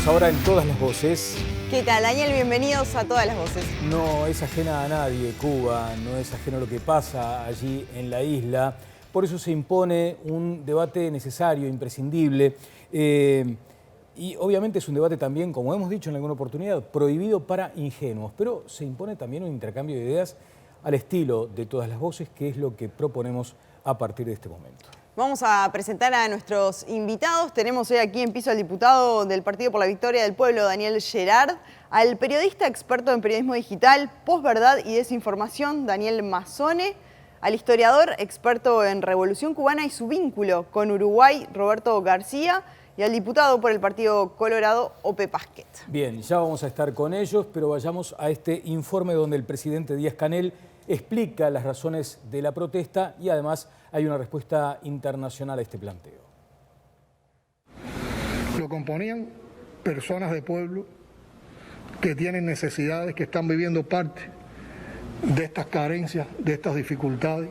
Estamos ahora en Todas las Voces. ¿Qué tal, Daniel? Bienvenidos a Todas las Voces. No es ajena a nadie Cuba, no es ajeno a lo que pasa allí en la isla. Por eso se impone un debate necesario, imprescindible. Y obviamente es un debate también, como hemos dicho en alguna oportunidad, prohibido para ingenuos. Pero se impone también un intercambio de ideas al estilo de Todas las Voces, que es lo que proponemos a partir de este momento. Vamos a presentar a nuestros invitados. Tenemos hoy aquí en piso al diputado del Partido por la Victoria del Pueblo, Daniel Gerard, al periodista experto en periodismo digital, posverdad y desinformación, Daniel Mazzone, al historiador experto en Revolución Cubana y su vínculo con Uruguay, Roberto García, y al diputado por el Partido Colorado, Ope Pasquet. Bien, ya vamos a estar con ellos, pero vayamos a este informe donde el presidente Díaz-Canel explica las razones de la protesta y además hay una respuesta internacional a este planteo. Lo componían personas de pueblo que tienen necesidades, que están viviendo parte de estas carencias, de estas dificultades.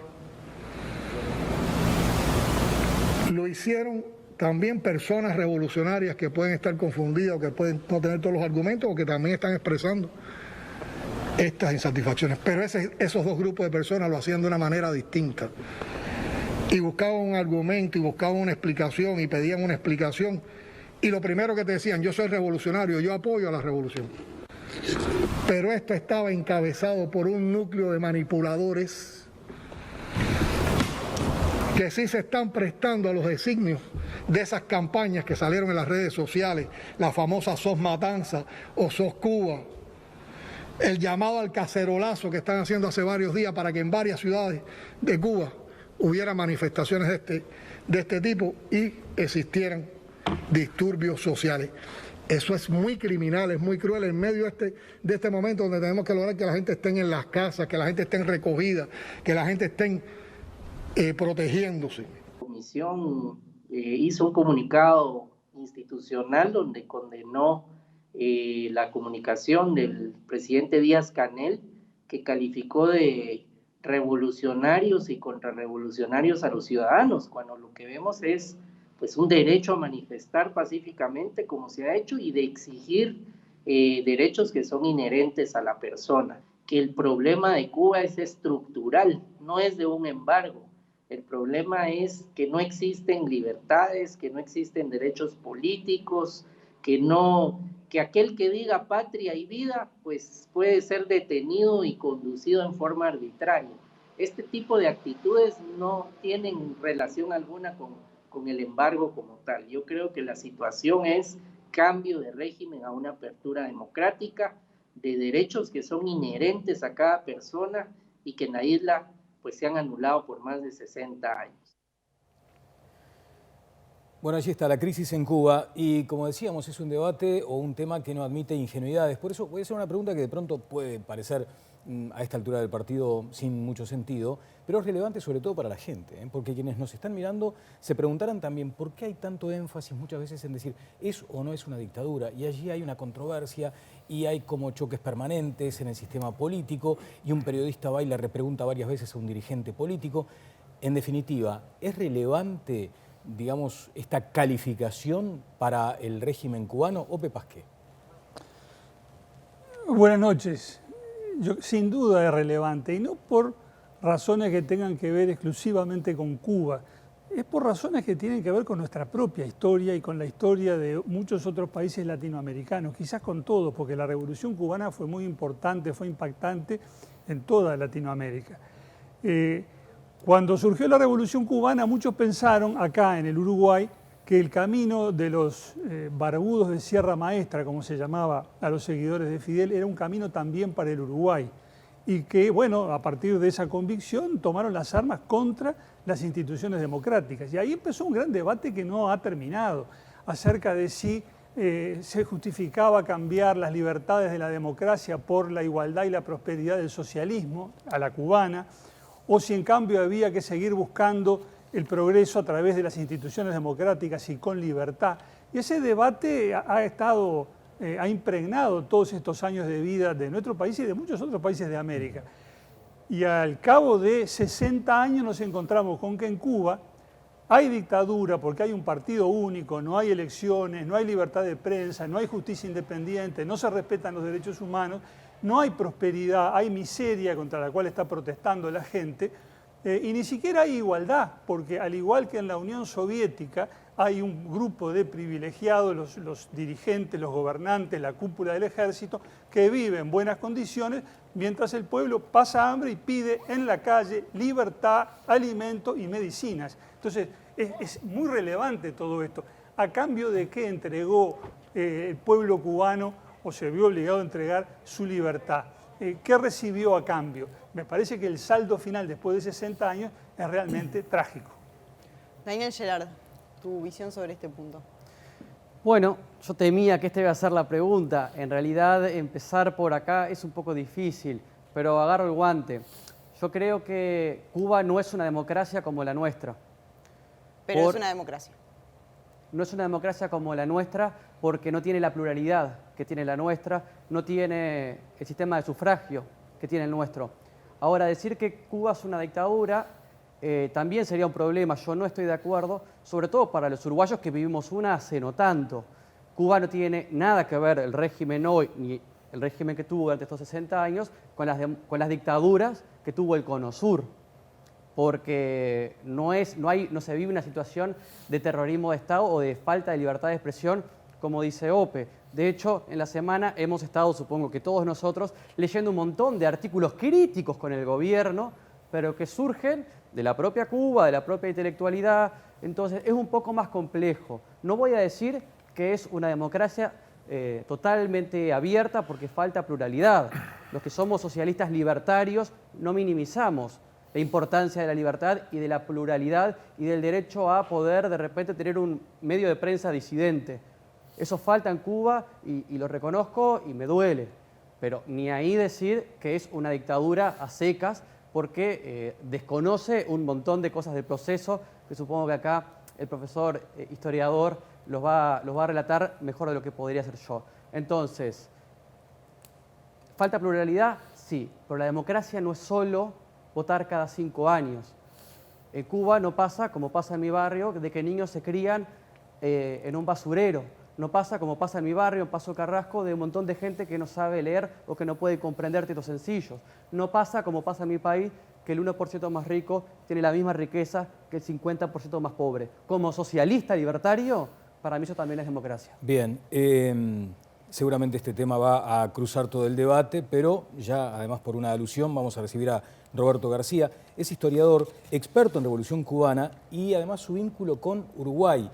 Lo hicieron también personas revolucionarias que pueden estar confundidas o que pueden no tener todos los argumentos o que también están expresando estas insatisfacciones. Pero esos dos grupos de personas lo hacían de una manera distinta. Y buscaban un argumento y buscaban una explicación y pedían una explicación. Y lo primero que te decían, yo soy revolucionario, yo apoyo a la revolución. Pero esto estaba encabezado por un núcleo de manipuladores que sí se están prestando a los designios de esas campañas que salieron en las redes sociales, la famosa SOS Matanza o SOS Cuba, el llamado al cacerolazo que están haciendo hace varios días para que en varias ciudades de Cuba hubiera manifestaciones de este tipo y existieran disturbios sociales. Eso es muy criminal, es muy cruel en medio de este momento donde tenemos que lograr que la gente esté en las casas, que la gente esté recogida, que la gente esté protegiéndose. La comisión hizo un comunicado institucional donde condenó la comunicación del presidente Díaz-Canel, que calificó de revolucionarios y contrarrevolucionarios a los ciudadanos, cuando lo que vemos es pues un derecho a manifestar pacíficamente como se ha hecho y de exigir derechos que son inherentes a la persona, que el problema de Cuba es estructural, no es de un embargo. El problema es que no existen libertades, que no existen derechos políticos, que aquel que diga patria y vida, pues puede ser detenido y conducido en forma arbitraria. Este tipo de actitudes no tienen relación alguna con el embargo como tal. Yo creo que la situación es cambio de régimen a una apertura democrática, de derechos que son inherentes a cada persona y que en la isla pues se han anulado por más de 60 años. Bueno, allí está la crisis en Cuba y como decíamos es un debate o un tema que no admite ingenuidades. Por eso puede ser una pregunta que de pronto puede parecer a esta altura del partido sin mucho sentido, pero es relevante sobre todo para la gente, porque quienes nos están mirando se preguntarán también por qué hay tanto énfasis muchas veces en decir es o no es una dictadura, y allí hay una controversia y hay como choques permanentes en el sistema político y un periodista va y le repregunta varias veces a un dirigente político. En definitiva, ¿es relevante, digamos, esta calificación para el régimen cubano? Ope Pasquet. Buenas noches. Sin duda es relevante, y no por razones que tengan que ver exclusivamente con Cuba, es por razones que tienen que ver con nuestra propia historia y con la historia de muchos otros países latinoamericanos, quizás con todos, porque la Revolución Cubana fue muy importante, fue impactante en toda Latinoamérica. Cuando surgió la Revolución Cubana, muchos pensaron acá en el Uruguay que el camino de los barbudos de Sierra Maestra, como se llamaba a los seguidores de Fidel, era un camino también para el Uruguay. Y que, bueno, a partir de esa convicción tomaron las armas contra las instituciones democráticas. Y ahí empezó un gran debate que no ha terminado, acerca de si se justificaba cambiar las libertades de la democracia por la igualdad y la prosperidad del socialismo a la cubana, o si en cambio había que seguir buscando el progreso a través de las instituciones democráticas y con libertad. Y ese debate ha impregnado todos estos años de vida de nuestro país y de muchos otros países de América. Y al cabo de 60 años nos encontramos con que en Cuba hay dictadura porque hay un partido único, no hay elecciones, no hay libertad de prensa, no hay justicia independiente, no se respetan los derechos humanos, no hay prosperidad, hay miseria contra la cual está protestando la gente, y ni siquiera hay igualdad, porque al igual que en la Unión Soviética hay un grupo de privilegiados, los dirigentes, los gobernantes, la cúpula del ejército, que viven en buenas condiciones, mientras el pueblo pasa hambre y pide en la calle libertad, alimento y medicinas. Entonces, es muy relevante todo esto. ¿A cambio de qué entregó el pueblo cubano o se vio obligado a entregar su libertad? ¿Qué recibió a cambio? Me parece que el saldo final después de 60 años es realmente trágico. Daniel Gerard, tu visión sobre este punto. Bueno, yo temía que esta iba a ser la pregunta. En realidad, empezar por acá es un poco difícil, pero agarro el guante. Yo creo que Cuba no es una democracia como la nuestra. Pero es una democracia. No es una democracia como la nuestra porque no tiene la pluralidad que tiene la nuestra, no tiene el sistema de sufragio que tiene el nuestro. Ahora, decir que Cuba es una dictadura también sería un problema. Yo no estoy de acuerdo, sobre todo para los uruguayos que vivimos una hace no tanto. Cuba no tiene nada que ver el régimen hoy, ni el régimen que tuvo durante estos 60 años, con las dictaduras que tuvo el Cono Sur. Porque no se vive una situación de terrorismo de Estado o de falta de libertad de expresión, como dice Ope. De hecho, en la semana hemos estado, supongo que todos nosotros, leyendo un montón de artículos críticos con el gobierno, pero que surgen de la propia Cuba, de la propia intelectualidad. Entonces, es un poco más complejo. No voy a decir que es una democracia totalmente abierta porque falta pluralidad. Los que somos socialistas libertarios no minimizamos la importancia de la libertad y de la pluralidad y del derecho a poder de repente tener un medio de prensa disidente. Eso falta en Cuba y lo reconozco y me duele, pero ni ahí decir que es una dictadura a secas porque desconoce un montón de cosas del proceso que supongo que acá el profesor historiador los va a relatar mejor de lo que podría hacer yo. Entonces, ¿falta pluralidad? Sí, pero la democracia no es solo votar cada 5 años. En Cuba no pasa, como pasa en mi barrio, de que niños se crían en un basurero. No pasa como pasa en mi barrio, en Paso Carrasco, de un montón de gente que no sabe leer o que no puede comprender textos sencillos. No pasa como pasa en mi país, que el 1% más rico tiene la misma riqueza que el 50% más pobre. Como socialista libertario, para mí eso también es democracia. Bien, seguramente este tema va a cruzar todo el debate, pero ya además por una alusión vamos a recibir a Roberto García. Es historiador, experto en Revolución Cubana y además su vínculo con Uruguay.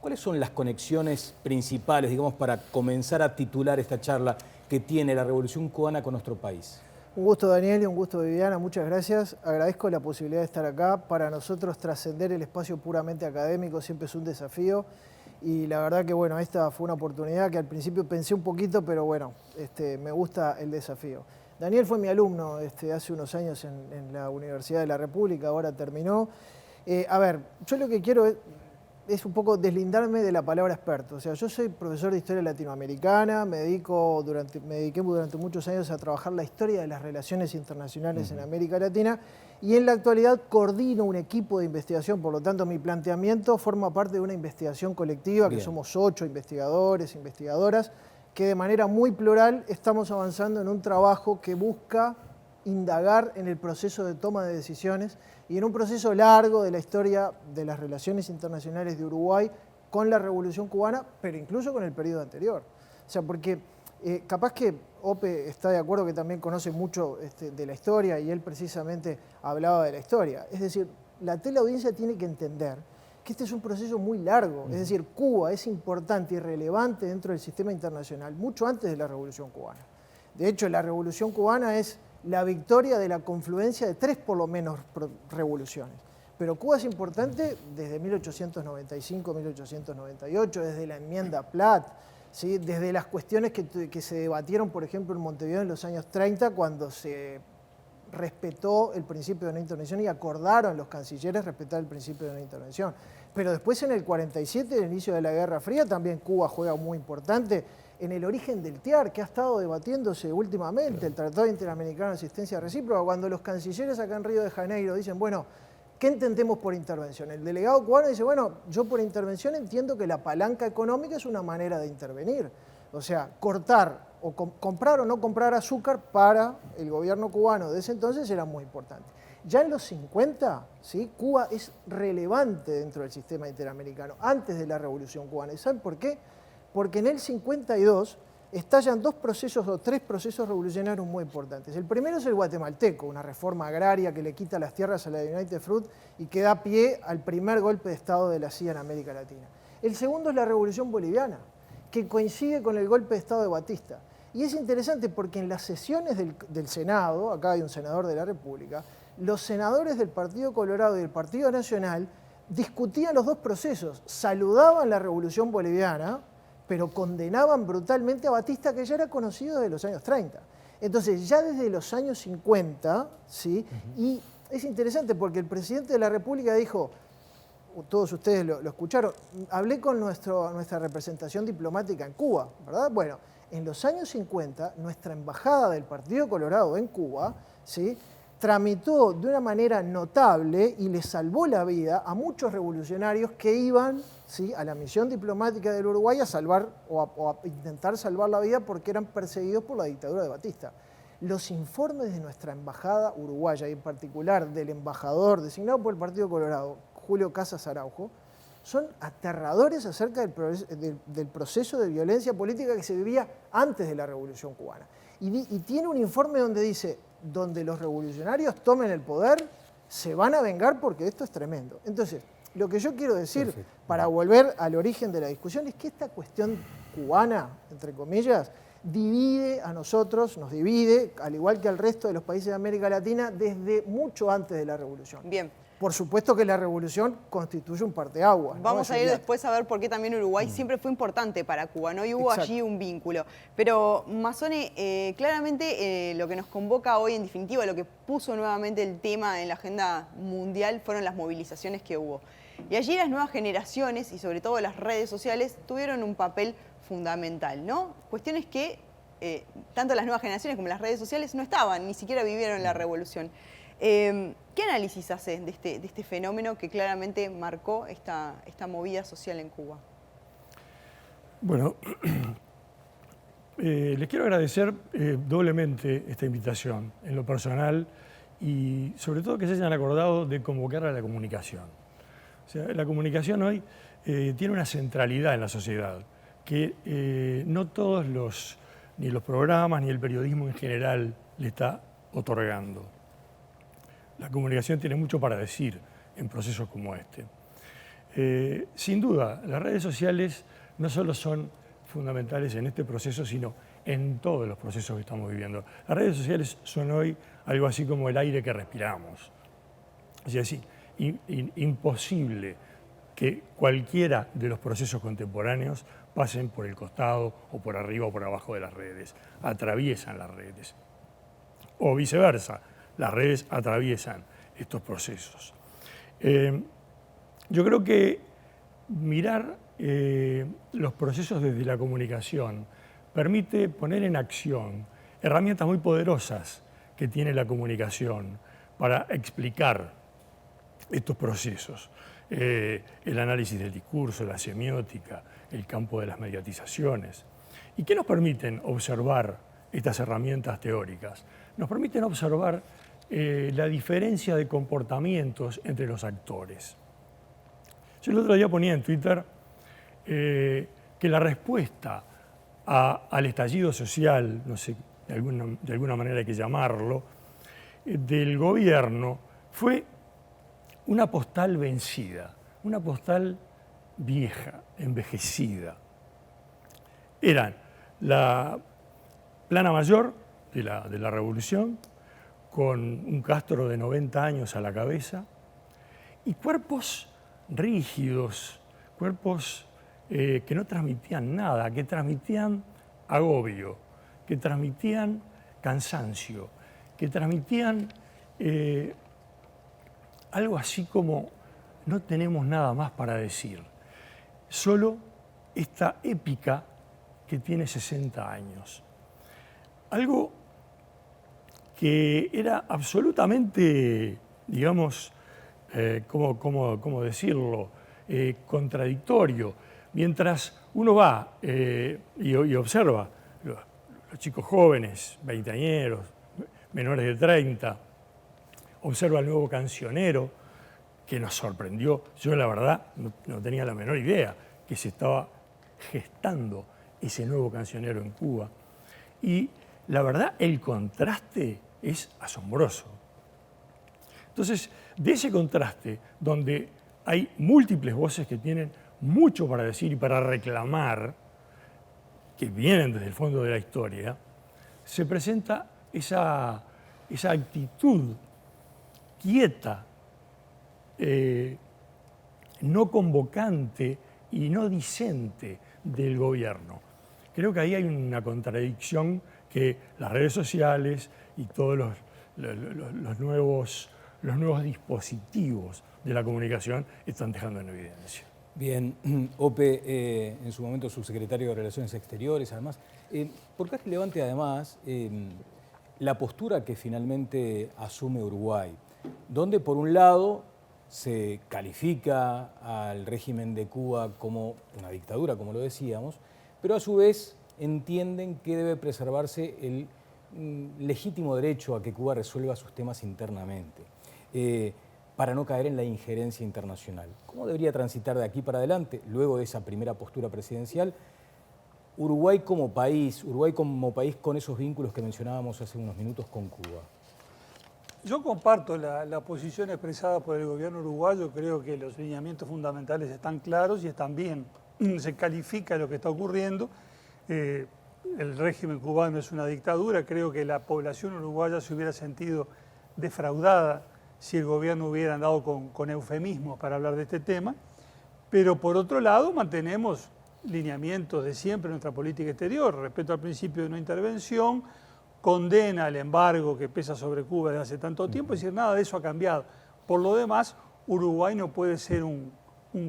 ¿Cuáles son las conexiones principales, digamos, para comenzar a titular esta charla que tiene la Revolución Cubana con nuestro país? Un gusto, Daniel, y un gusto, Viviana. Muchas gracias. Agradezco la posibilidad de estar acá. Para nosotros trascender el espacio puramente académico siempre es un desafío. Y la verdad que, bueno, esta fue una oportunidad que al principio pensé un poquito, pero bueno, me gusta el desafío. Daniel fue mi alumno hace unos años en la Universidad de la República, ahora terminó. A ver, yo lo que quiero es un poco deslindarme de la palabra experto. O sea, yo soy profesor de historia latinoamericana, me dediqué durante muchos años a trabajar la historia de las relaciones internacionales en América Latina y en la actualidad coordino un equipo de investigación, por lo tanto mi planteamiento forma parte de una investigación colectiva, que somos 8 investigadores, investigadoras, que de manera muy plural estamos avanzando en un trabajo que busca indagar en el proceso de toma de decisiones y en un proceso largo de la historia de las relaciones internacionales de Uruguay con la Revolución Cubana, pero incluso con el periodo anterior. O sea, porque capaz que Ope está de acuerdo que también conoce mucho de la historia y él precisamente hablaba de la historia. Es decir, la teleaudiencia tiene que entender que este es un proceso muy largo. Es decir, Cuba es importante y relevante dentro del sistema internacional mucho antes de la Revolución Cubana. De hecho, la Revolución Cubana es la victoria de la confluencia de 3 por lo menos revoluciones. Pero Cuba es importante desde 1895, 1898, desde la enmienda Platt, ¿sí? Desde las cuestiones que se debatieron, por ejemplo, en Montevideo en los años 30, cuando se respetó el principio de no intervención y acordaron los cancilleres respetar el principio de no intervención. Pero después en el 47, el inicio de la Guerra Fría, también Cuba juega muy importante en el origen del TIAR, que ha estado debatiéndose últimamente, el Tratado Interamericano de Asistencia Recíproca, cuando los cancilleres acá en Río de Janeiro dicen, bueno, ¿qué entendemos por intervención? El delegado cubano dice, bueno, yo por intervención entiendo que la palanca económica es una manera de intervenir. O sea, cortar o comprar o no comprar azúcar para el gobierno cubano de ese entonces era muy importante. Ya en los 50, ¿sí? Cuba es relevante dentro del sistema interamericano, antes de la Revolución Cubana. ¿Y saben por qué? Porque en el 52 estallan dos procesos o tres procesos revolucionarios muy importantes. El primero es el guatemalteco, una reforma agraria que le quita las tierras a la United Fruit y que da pie al primer golpe de Estado de la CIA en América Latina. El segundo es la Revolución Boliviana, que coincide con el golpe de Estado de Batista. Y es interesante porque en las sesiones del Senado, acá hay un senador de la República, los senadores del Partido Colorado y del Partido Nacional discutían los dos procesos, saludaban la Revolución Boliviana, pero condenaban brutalmente a Batista, que ya era conocido desde los años 30. Entonces, ya desde los años 50, ¿sí? Y es interesante porque el presidente de la República dijo, todos ustedes lo escucharon, hablé con nuestra representación diplomática en Cuba, ¿verdad? Bueno, en los años 50, nuestra embajada del Partido Colorado en Cuba, ¿sí? Tramitó de una manera notable y le salvó la vida a muchos revolucionarios que iban, ¿sí? A la misión diplomática del Uruguay a salvar o a intentar salvar la vida porque eran perseguidos por la dictadura de Batista. Los informes de nuestra embajada uruguaya y en particular del embajador designado por el Partido Colorado, Julio Casas Araujo, son aterradores acerca del proceso de violencia política que se vivía antes de la Revolución Cubana. Y tiene un informe donde dice, donde los revolucionarios tomen el poder, se van a vengar porque esto es tremendo. Entonces, lo que yo quiero decir, perfecto, para volver al origen de la discusión, es que esta cuestión cubana, entre comillas, divide a nosotros, nos divide, al igual que al resto de los países de América Latina, desde mucho antes de la Revolución. Bien. Por supuesto que la Revolución constituye un parteaguas. Vamos a ir después a ver por qué también Uruguay siempre fue importante para Cuba, ¿no? Y hubo allí un vínculo. Pero, Mazzone, claramente lo que nos convoca hoy, en definitiva, lo que puso nuevamente el tema en la agenda mundial fueron las movilizaciones que hubo. Y allí las nuevas generaciones, y sobre todo las redes sociales, tuvieron un papel fundamental, ¿no? Cuestiones que tanto las nuevas generaciones como las redes sociales no estaban, ni siquiera vivieron la revolución. ¿Qué análisis hace de este fenómeno que claramente marcó esta movida social en Cuba? Bueno, les quiero agradecer doblemente esta invitación, en lo personal, y sobre todo que se hayan acordado de convocar a la comunicación. O sea, la comunicación hoy tiene una centralidad en la sociedad que no todos ni los programas ni el periodismo en general le está otorgando. La comunicación tiene mucho para decir en procesos como este. Sin duda, las redes sociales no solo son fundamentales en este proceso, sino en todos los procesos que estamos viviendo. Las redes sociales son hoy algo así como el aire que respiramos. Es decir, imposible que cualquiera de los procesos contemporáneos pasen por el costado o por arriba o por abajo de las redes. Atraviesan las redes. O viceversa. Las redes atraviesan estos procesos. Yo creo que mirar los procesos desde la comunicación permite poner en acción herramientas muy poderosas que tiene la comunicación para explicar estos procesos. El análisis del discurso, la semiótica, el campo de las mediatizaciones. ¿Y qué nos permiten observar estas herramientas teóricas? Nos permiten observar la diferencia de comportamientos entre los actores. Yo el otro día ponía en Twitter que la respuesta al estallido social, no sé, de alguna manera hay que llamarlo, del gobierno fue una postal vencida, una postal vieja, envejecida. Eran la plana mayor de la revolución, con un Castro de 90 años a la cabeza, y cuerpos rígidos, cuerpos que no transmitían nada, que transmitían agobio, que transmitían cansancio, que transmitían algo así como no tenemos nada más para decir, solo esta épica que tiene 60 años. Algo que era absolutamente, digamos, ¿cómo decirlo?, contradictorio. Mientras uno va y observa los chicos jóvenes, veinteañeros, menores de 30, observa el nuevo cancionero, que nos sorprendió. Yo la verdad no tenía la menor idea que se estaba gestando ese nuevo cancionero en Cuba. Y la verdad, el contraste es asombroso. Entonces, de ese contraste, donde hay múltiples voces que tienen mucho para decir y para reclamar, que vienen desde el fondo de la historia, se presenta esa actitud quieta, no convocante y no disente del gobierno. Creo que ahí hay una contradicción que las redes sociales y todos los nuevos dispositivos de la comunicación están dejando en evidencia. Bien, Ope, en su momento subsecretario de Relaciones Exteriores, además. ¿Por qué es relevante, además, la postura que finalmente asume Uruguay? Donde, por un lado, se califica al régimen de Cuba como una dictadura, como lo decíamos, pero a su vez entienden que debe preservarse el legítimo derecho a que Cuba resuelva sus temas internamente, para no caer en la injerencia internacional. ¿Cómo debería transitar de aquí para adelante, luego de esa primera postura presidencial, Uruguay como país con esos vínculos que mencionábamos hace unos minutos con Cuba? Yo comparto la posición expresada por el gobierno uruguayo. Creo que los lineamientos fundamentales están claros y están bien. Se califica lo que está ocurriendo. El régimen cubano es una dictadura. Creo que la población uruguaya se hubiera sentido defraudada si el gobierno hubiera andado con eufemismos para hablar de este tema. Pero por otro lado mantenemos lineamientos de siempre en nuestra política exterior, respeto al principio de no intervención, condena al embargo que pesa sobre Cuba desde hace tanto tiempo, es decir, nada de eso ha cambiado. Por lo demás, Uruguay no puede ser un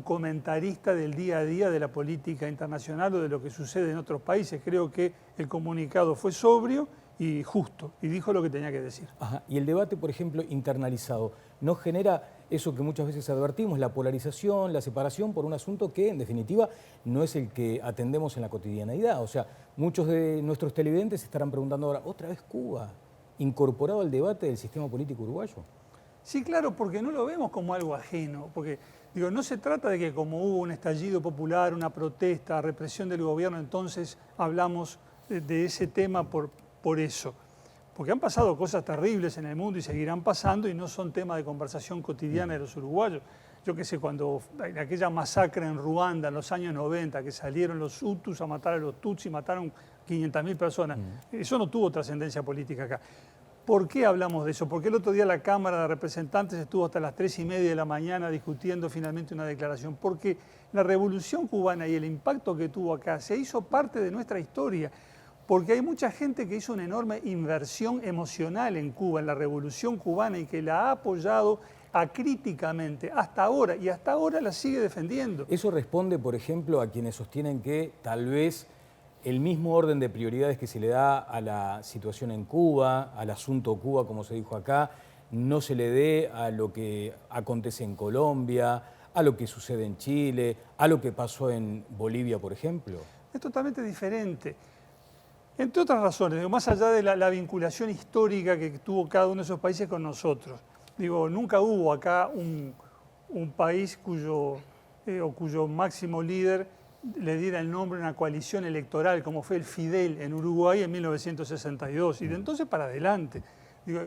comentarista del día a día de la política internacional o de lo que sucede en otros países. Creo que el comunicado fue sobrio y justo, y dijo lo que tenía que decir. Ajá. Y el debate, por ejemplo, internalizado, ¿no genera eso que muchas veces advertimos, la polarización, la separación por un asunto que, en definitiva, no es el que atendemos en la cotidianeidad? O sea, muchos de nuestros televidentes estarán preguntando ahora, ¿otra vez Cuba incorporado al debate del sistema político uruguayo? Sí, claro, porque no lo vemos como algo ajeno, porque digo, no se trata de que como hubo un estallido popular, una protesta, represión del gobierno, entonces hablamos de ese tema por eso. Porque han pasado cosas terribles en el mundo y seguirán pasando y no son tema de conversación cotidiana de los uruguayos. Yo qué sé, cuando aquella masacre en Ruanda en los años 90, que salieron los Hutus a matar a los Tutsi, mataron 500.000 personas, eso no tuvo trascendencia política acá. ¿Por qué hablamos de eso? Porque el otro día la Cámara de Representantes estuvo hasta las 3:30 de la mañana discutiendo finalmente una declaración. Porque la Revolución Cubana y el impacto que tuvo acá se hizo parte de nuestra historia. Porque hay mucha gente que hizo una enorme inversión emocional en Cuba, en la Revolución Cubana, y que la ha apoyado acríticamente hasta ahora, y hasta ahora la sigue defendiendo. Eso responde, por ejemplo, a quienes sostienen que tal vez el mismo orden de prioridades que se le da a la situación en Cuba, al asunto Cuba, como se dijo acá, no se le dé a lo que acontece en Colombia, a lo que sucede en Chile, a lo que pasó en Bolivia, por ejemplo. Es totalmente diferente. Entre otras razones, más allá de la vinculación histórica que tuvo cada uno de esos países con nosotros. Digo, nunca hubo acá un país cuyo máximo líder le diera el nombre a una coalición electoral, como fue el Fidel en Uruguay en 1962, y de entonces para adelante. Digo,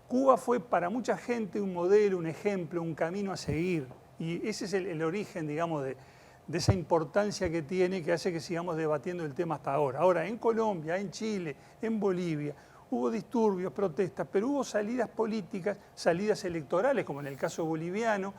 Cuba fue para mucha gente un modelo, un ejemplo, un camino a seguir, y ese es el origen, digamos, de esa importancia que tiene, que hace que sigamos debatiendo el tema hasta ahora. Ahora, en Colombia, en Chile, en Bolivia, hubo disturbios, protestas, pero hubo salidas políticas, salidas electorales, como en el caso boliviano,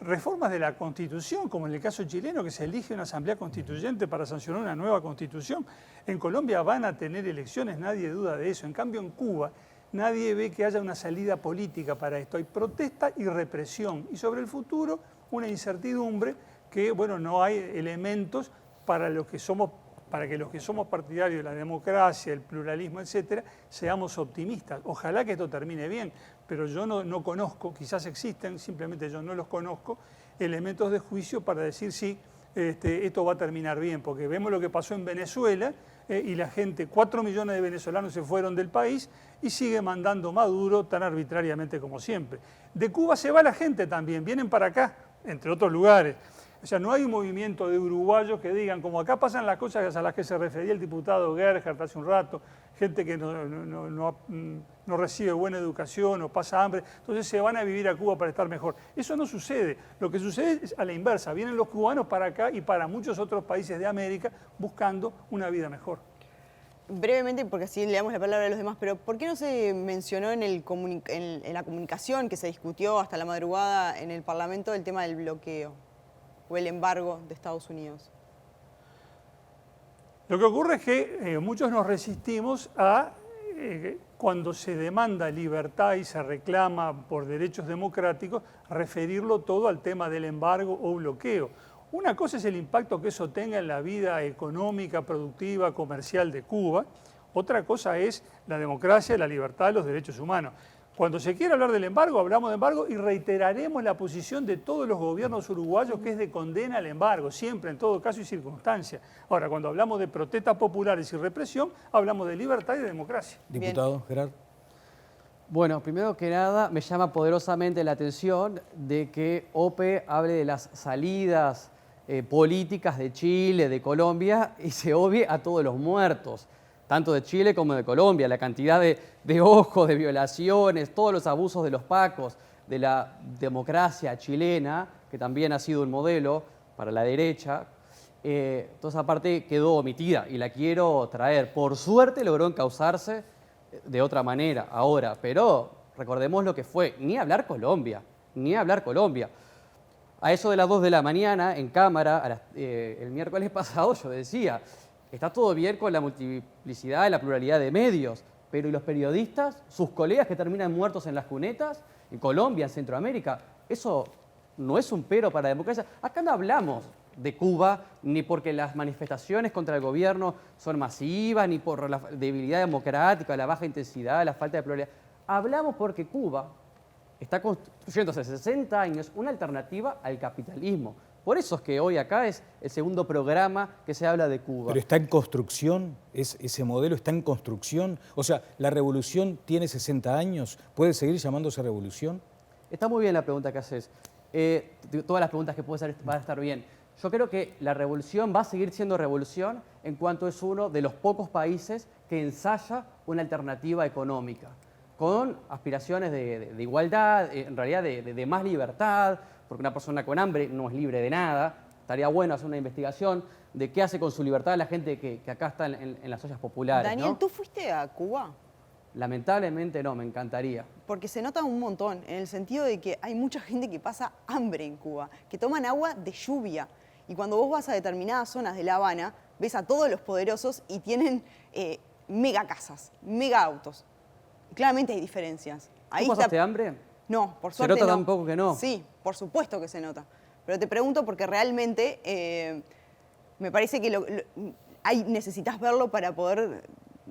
reformas de la Constitución, como en el caso chileno, que se elige una asamblea constituyente para sancionar una nueva Constitución. En Colombia van a tener elecciones, nadie duda de eso. En cambio, en Cuba, nadie ve que haya una salida política para esto. Hay protesta y represión. Y sobre el futuro, una incertidumbre que, bueno, no hay elementos para los que somos para que los que somos partidarios de la democracia, el pluralismo, etcétera, seamos optimistas. Ojalá que esto termine bien, pero yo no conozco, quizás existen, simplemente yo no los conozco, elementos de juicio para decir si esto va a terminar bien, porque vemos lo que pasó en Venezuela y la gente, 4 millones de venezolanos se fueron del país y sigue mandando Maduro tan arbitrariamente como siempre. De Cuba se va la gente también, vienen para acá, entre otros lugares. O sea, no hay un movimiento de uruguayos que digan, como acá pasan las cosas a las que se refería el diputado Gerhardt hace un rato, gente que no recibe buena educación o pasa hambre, entonces se van a vivir a Cuba para estar mejor. Eso no sucede. Lo que sucede es a la inversa. Vienen los cubanos para acá y para muchos otros países de América buscando una vida mejor. Brevemente, porque así le damos la palabra a los demás, pero ¿por qué no se mencionó en la comunicación que se discutió hasta la madrugada en el Parlamento el tema del bloqueo o el embargo de Estados Unidos? Lo que ocurre es que muchos nos resistimos a, cuando se demanda libertad y se reclama por derechos democráticos, referirlo todo al tema del embargo o bloqueo. Una cosa es el impacto que eso tenga en la vida económica, productiva, comercial de Cuba. Otra cosa es la democracia, la libertad, los derechos humanos. Cuando se quiere hablar del embargo, hablamos de embargo y reiteraremos la posición de todos los gobiernos uruguayos que es de condena al embargo, siempre, en todo caso y circunstancia. Ahora, cuando hablamos de protestas populares y represión, hablamos de libertad y de democracia. Diputado Gerard. Bueno, primero que nada, me llama poderosamente la atención de que OPE hable de las salidas políticas de Chile, de Colombia, y se obvie a todos los muertos, tanto de Chile como de Colombia, la cantidad de ojos, de violaciones, todos los abusos de los pacos, de la democracia chilena, que también ha sido un modelo para la derecha. Toda esa parte quedó omitida y la quiero traer. Por suerte logró encauzarse de otra manera ahora, pero recordemos lo que fue, ni hablar Colombia, ni hablar Colombia. A eso de las 2 de la mañana, en cámara, el miércoles pasado, yo decía, está todo bien con la multiplicidad y la pluralidad de medios, pero ¿y los periodistas, sus colegas que terminan muertos en las cunetas, en Colombia, en Centroamérica? Eso no es un pero para la democracia. Acá no hablamos de Cuba, ni porque las manifestaciones contra el gobierno son masivas, ni por la debilidad democrática, la baja intensidad, la falta de pluralidad. Hablamos porque Cuba está construyendo hace 60 años una alternativa al capitalismo. Por eso es que hoy acá es el segundo programa que se habla de Cuba. ¿Pero está en construcción? ¿Ese modelo está en construcción? O sea, ¿la revolución tiene 60 años? ¿Puede seguir llamándose revolución? Está muy bien la pregunta que haces. Todas las preguntas que puedes hacer van a estar bien. Yo creo que la revolución va a seguir siendo revolución en cuanto es uno de los pocos países que ensaya una alternativa económica, con aspiraciones de igualdad, en realidad de más libertad, porque una persona con hambre no es libre de nada. Estaría bueno hacer una investigación de qué hace con su libertad la gente que acá está en las ollas populares. Daniel, ¿no? ¿tú fuiste a Cuba? Lamentablemente no, me encantaría. Porque se nota un montón, en el sentido de que hay mucha gente que pasa hambre en Cuba, que toman agua de lluvia. Y cuando vos vas a determinadas zonas de La Habana, ves a todos los poderosos y tienen mega casas, mega autos. Claramente hay diferencias. ¿Tú pasaste hambre? No, por suerte no. ¿Se nota tampoco que no? Sí, por supuesto que se nota. Pero te pregunto porque realmente me parece que necesitas verlo para poder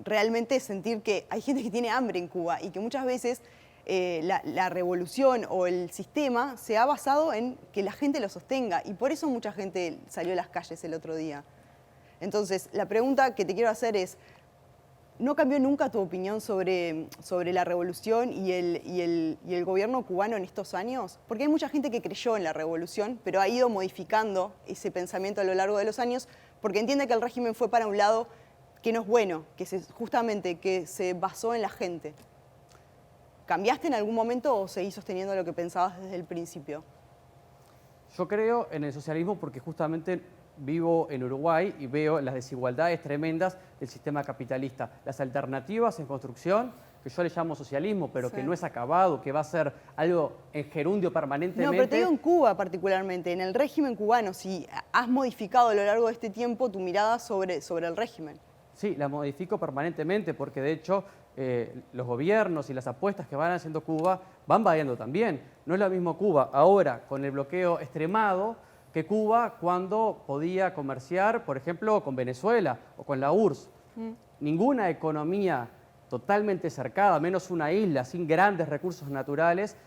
realmente sentir que hay gente que tiene hambre en Cuba y que muchas veces la revolución o el sistema se ha basado en que la gente lo sostenga y por eso mucha gente salió a las calles el otro día. Entonces, la pregunta que te quiero hacer es, ¿no cambió nunca tu opinión sobre la revolución y el gobierno cubano en estos años? Porque hay mucha gente que creyó en la revolución, pero ha ido modificando ese pensamiento a lo largo de los años porque entiende que el régimen fue para un lado que no es bueno, justamente que se basó en la gente. ¿Cambiaste en algún momento o seguís sosteniendo lo que pensabas desde el principio? Yo creo en el socialismo porque justamente vivo en Uruguay y veo las desigualdades tremendas del sistema capitalista. Las alternativas en construcción, que yo le llamo socialismo, pero sí, que no es acabado, que va a ser algo en gerundio permanentemente. No, pero te digo en Cuba particularmente, en el régimen cubano, si has modificado a lo largo de este tiempo tu mirada sobre el régimen. Sí, la modifico permanentemente porque de hecho los gobiernos y las apuestas que van haciendo Cuba van variando también. No es lo mismo Cuba ahora con el bloqueo extremado que Cuba cuando podía comerciar, por ejemplo, con Venezuela o con la URSS. Ninguna economía totalmente cercada, menos una isla sin grandes recursos naturales,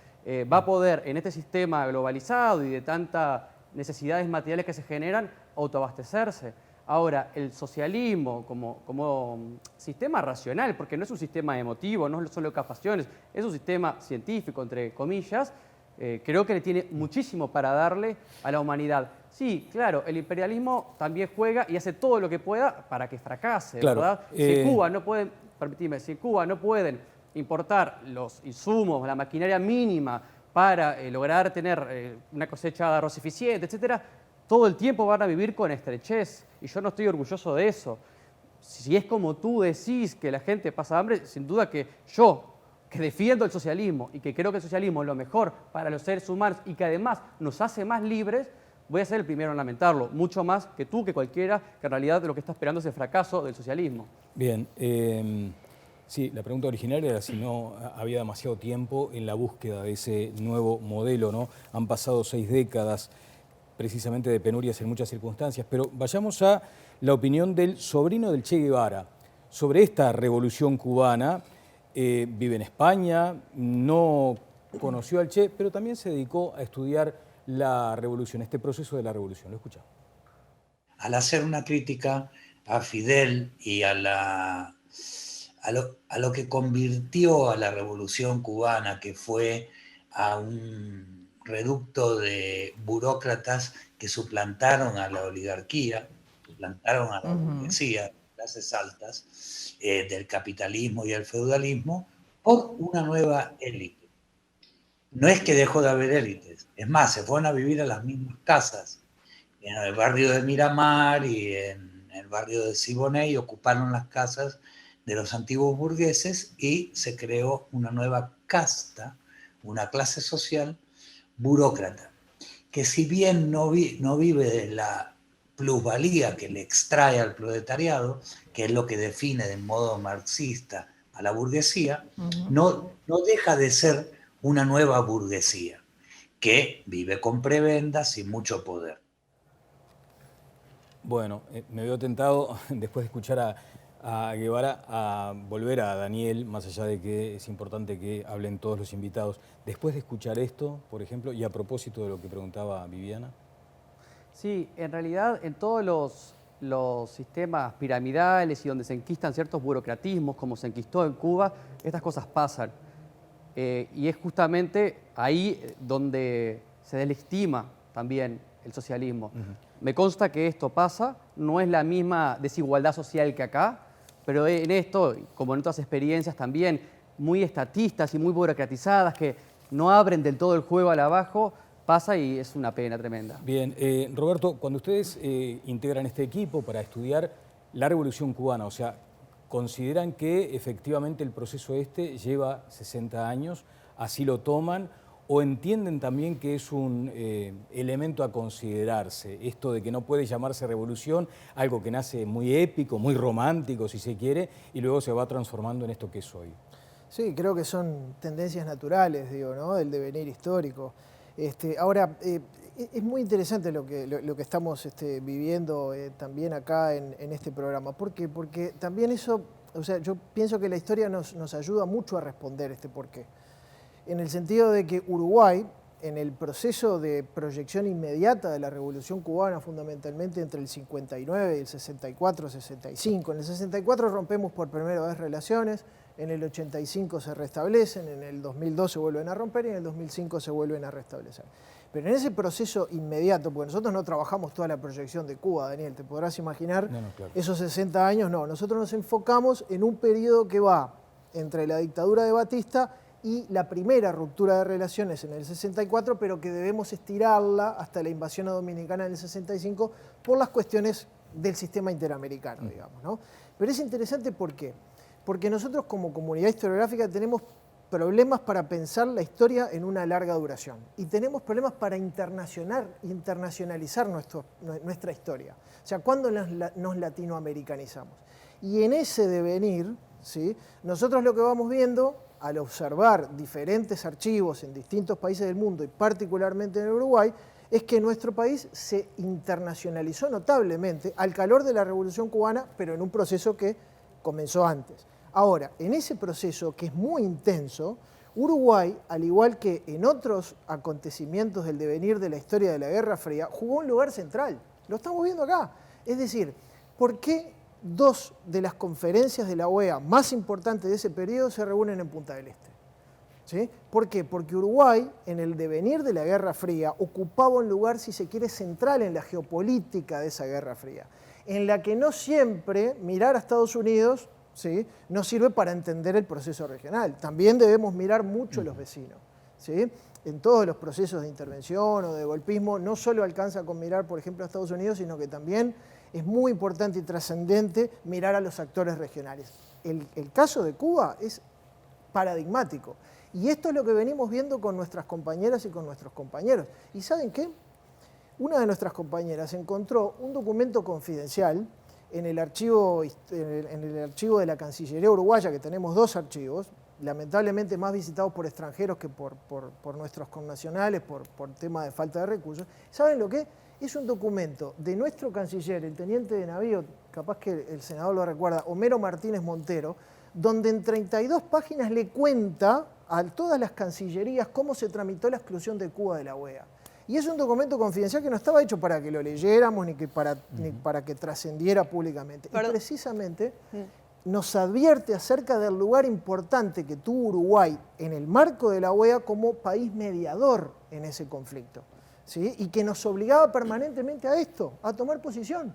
va a poder en este sistema globalizado y de tantas necesidades materiales que se generan, autoabastecerse. Ahora, el socialismo como sistema racional, porque no es un sistema emotivo, no es solo pasiones, es un sistema científico, entre comillas, creo que le tiene muchísimo para darle a la humanidad. Sí, claro, el imperialismo también juega y hace todo lo que pueda para que fracase, claro, ¿verdad? Si Cuba no puede, permitime, si Cuba no pueden importar los insumos, la maquinaria mínima para lograr tener una cosecha de arroz eficiente, etcétera, todo el tiempo van a vivir con estrechez y yo no estoy orgulloso de eso. Si es como tú decís que la gente pasa hambre, sin duda que yo, que defiendo el socialismo y que creo que el socialismo es lo mejor para los seres humanos y que además nos hace más libres, voy a ser el primero en lamentarlo, mucho más que tú, que cualquiera, que en realidad lo que está esperando es el fracaso del socialismo. Bien, sí, la pregunta original era si no había demasiado tiempo en la búsqueda de ese nuevo modelo, ¿no? Han pasado 6 décadas precisamente de penurias en muchas circunstancias, pero vayamos a la opinión del sobrino del Che Guevara sobre esta revolución cubana. Vive en España, no conoció al Che, pero también se dedicó a estudiar la revolución, este proceso de la revolución. Lo escuchamos. Al hacer una crítica a Fidel y a lo que convirtió a la revolución cubana, que fue a un reducto de burócratas que suplantaron a la oligarquía, suplantaron a la burguesía, clases altas, del capitalismo y el feudalismo, por una nueva élite. No es que dejó de haber élites, es más, se fueron a vivir a las mismas casas, en el barrio de Miramar y en el barrio de Siboney, ocuparon las casas de los antiguos burgueses y se creó una nueva casta, una clase social burócrata, que si bien no vive de la plusvalía que le extrae al proletariado, que es lo que define de modo marxista a la burguesía, no deja de ser una nueva burguesía, que vive con prebendas y mucho poder. Bueno, me veo tentado, después de escuchar a Guevara, a volver a Daniel, más allá de que es importante que hablen todos los invitados. Después de escuchar esto, por ejemplo, y a propósito de lo que preguntaba Viviana. Sí, en realidad en todos los sistemas piramidales y donde se enquistan ciertos burocratismos, como se enquistó en Cuba, estas cosas pasan. Y es justamente ahí donde se deslegitima también el socialismo. Me consta que esto pasa, no es la misma desigualdad social que acá, pero en esto, como en otras experiencias también, muy estatistas y muy burocratizadas, que no abren del todo el juego al abajo, pasa y es una pena tremenda. Bien, Roberto, cuando ustedes integran este equipo para estudiar la Revolución Cubana, o sea, ¿consideran que efectivamente el proceso este lleva 60 años? ¿Así lo toman? ¿O entienden también que es un elemento a considerarse? Esto de que no puede llamarse revolución, algo que nace muy épico, muy romántico, si se quiere, y luego se va transformando en esto que es hoy. Sí, creo que son tendencias naturales, digo, ¿no? Del devenir histórico. Ahora, es muy interesante lo que estamos viviendo también acá en este programa. ¿Por qué? Porque también eso, o sea, yo pienso que la historia nos ayuda mucho a responder este porqué. En el sentido de que Uruguay, en el proceso de proyección inmediata de la Revolución Cubana, fundamentalmente entre el 59 y el 64-65, en el 64 rompemos por primera vez relaciones, en el 85 se restablecen, en el 2002 se vuelven a romper y en el 2005 se vuelven a restablecer. Pero en ese proceso inmediato, porque nosotros no trabajamos toda la proyección de Cuba, Daniel, te podrás imaginar, claro. Esos 60 años, no, nosotros nos enfocamos en un periodo que va entre la dictadura de Batista y la primera ruptura de relaciones en el 64, pero que debemos estirarla hasta la invasión a Dominicana en el 65 por las cuestiones del sistema interamericano, digamos, ¿no? Pero es interesante, ¿por qué? Porque nosotros como comunidad historiográfica tenemos problemas para pensar la historia en una larga duración y tenemos problemas para internacionalizar nuestra historia. O sea, ¿cuándo nos latinoamericanizamos? Y en ese devenir, ¿sí? Nosotros lo que vamos viendo al observar diferentes archivos en distintos países del mundo y particularmente en Uruguay, es que nuestro país se internacionalizó notablemente al calor de la Revolución Cubana, pero en un proceso que comenzó antes. Ahora, en ese proceso, que es muy intenso, Uruguay, al igual que en otros acontecimientos del devenir de la historia de la Guerra Fría, jugó un lugar central. Lo estamos viendo acá. Es decir, ¿por qué dos de las conferencias de la OEA más importantes de ese periodo se reúnen en Punta del Este? ¿Sí? ¿Por qué? Porque Uruguay, en el devenir de la Guerra Fría, ocupaba un lugar, si se quiere, central en la geopolítica de esa Guerra Fría, en la que no siempre mirar a Estados Unidos, ¿sí?, nos sirve para entender el proceso regional. También debemos mirar mucho a los vecinos, ¿sí? En todos los procesos de intervención o de golpismo, no solo alcanza con mirar, por ejemplo, a Estados Unidos, sino que también es muy importante y trascendente mirar a los actores regionales. El caso de Cuba es paradigmático. Y esto es lo que venimos viendo con nuestras compañeras y con nuestros compañeros. ¿Y saben qué? Una de nuestras compañeras encontró un documento confidencial en el archivo de la Cancillería Uruguaya, que tenemos dos archivos, lamentablemente más visitados por extranjeros que por nuestros connacionales, por tema de falta de recursos. ¿Saben lo que? Es un documento de nuestro canciller, el teniente de navío, capaz que el senador lo recuerda, Homero Martínez Montero, donde en 32 páginas le cuenta a todas las cancillerías cómo se tramitó la exclusión de Cuba de la OEA. Y es un documento confidencial que no estaba hecho para que lo leyéramos ni para que trascendiera públicamente. Y precisamente nos advierte acerca del lugar importante que tuvo Uruguay en el marco de la OEA como país mediador en ese conflicto, ¿sí? Y que nos obligaba permanentemente a esto, a tomar posición,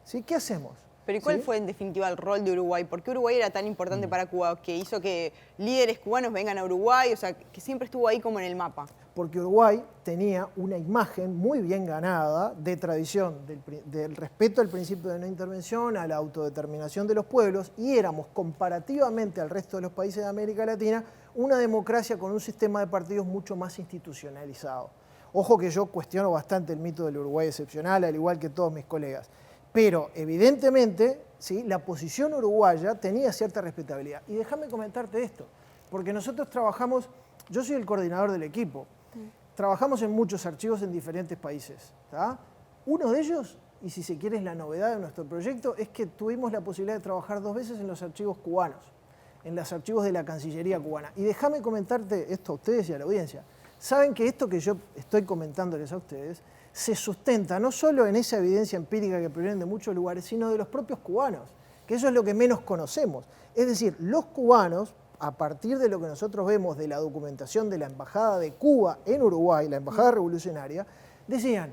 ¿sí? ¿Qué hacemos? Pero ¿y cuál fue en definitiva el rol de Uruguay? ¿Por qué Uruguay era tan importante para Cuba que hizo que líderes cubanos vengan a Uruguay? O sea, que siempre estuvo ahí como en el mapa. Porque Uruguay tenía una imagen muy bien ganada de tradición, del respeto al principio de no intervención, a la autodeterminación de los pueblos, y éramos, comparativamente al resto de los países de América Latina, una democracia con un sistema de partidos mucho más institucionalizado. Ojo que yo cuestiono bastante el mito del Uruguay excepcional, al igual que todos mis colegas. Pero evidentemente, ¿sí?, la posición uruguaya tenía cierta respetabilidad. Y déjame comentarte esto, porque nosotros trabajamos, yo soy el coordinador del equipo, trabajamos en muchos archivos en diferentes países, ¿tá? Uno de ellos, y si se quiere es la novedad de nuestro proyecto, es que tuvimos la posibilidad de trabajar 2 veces en los archivos cubanos, en los archivos de la Cancillería cubana. Y déjame comentarte esto a ustedes y a la audiencia. Saben que esto que yo estoy comentándoles a ustedes se sustenta no solo en esa evidencia empírica que proviene de muchos lugares, sino de los propios cubanos, que eso es lo que menos conocemos. Es decir, los cubanos, a partir de lo que nosotros vemos de la documentación de la Embajada de Cuba en Uruguay, la Embajada Revolucionaria, decían,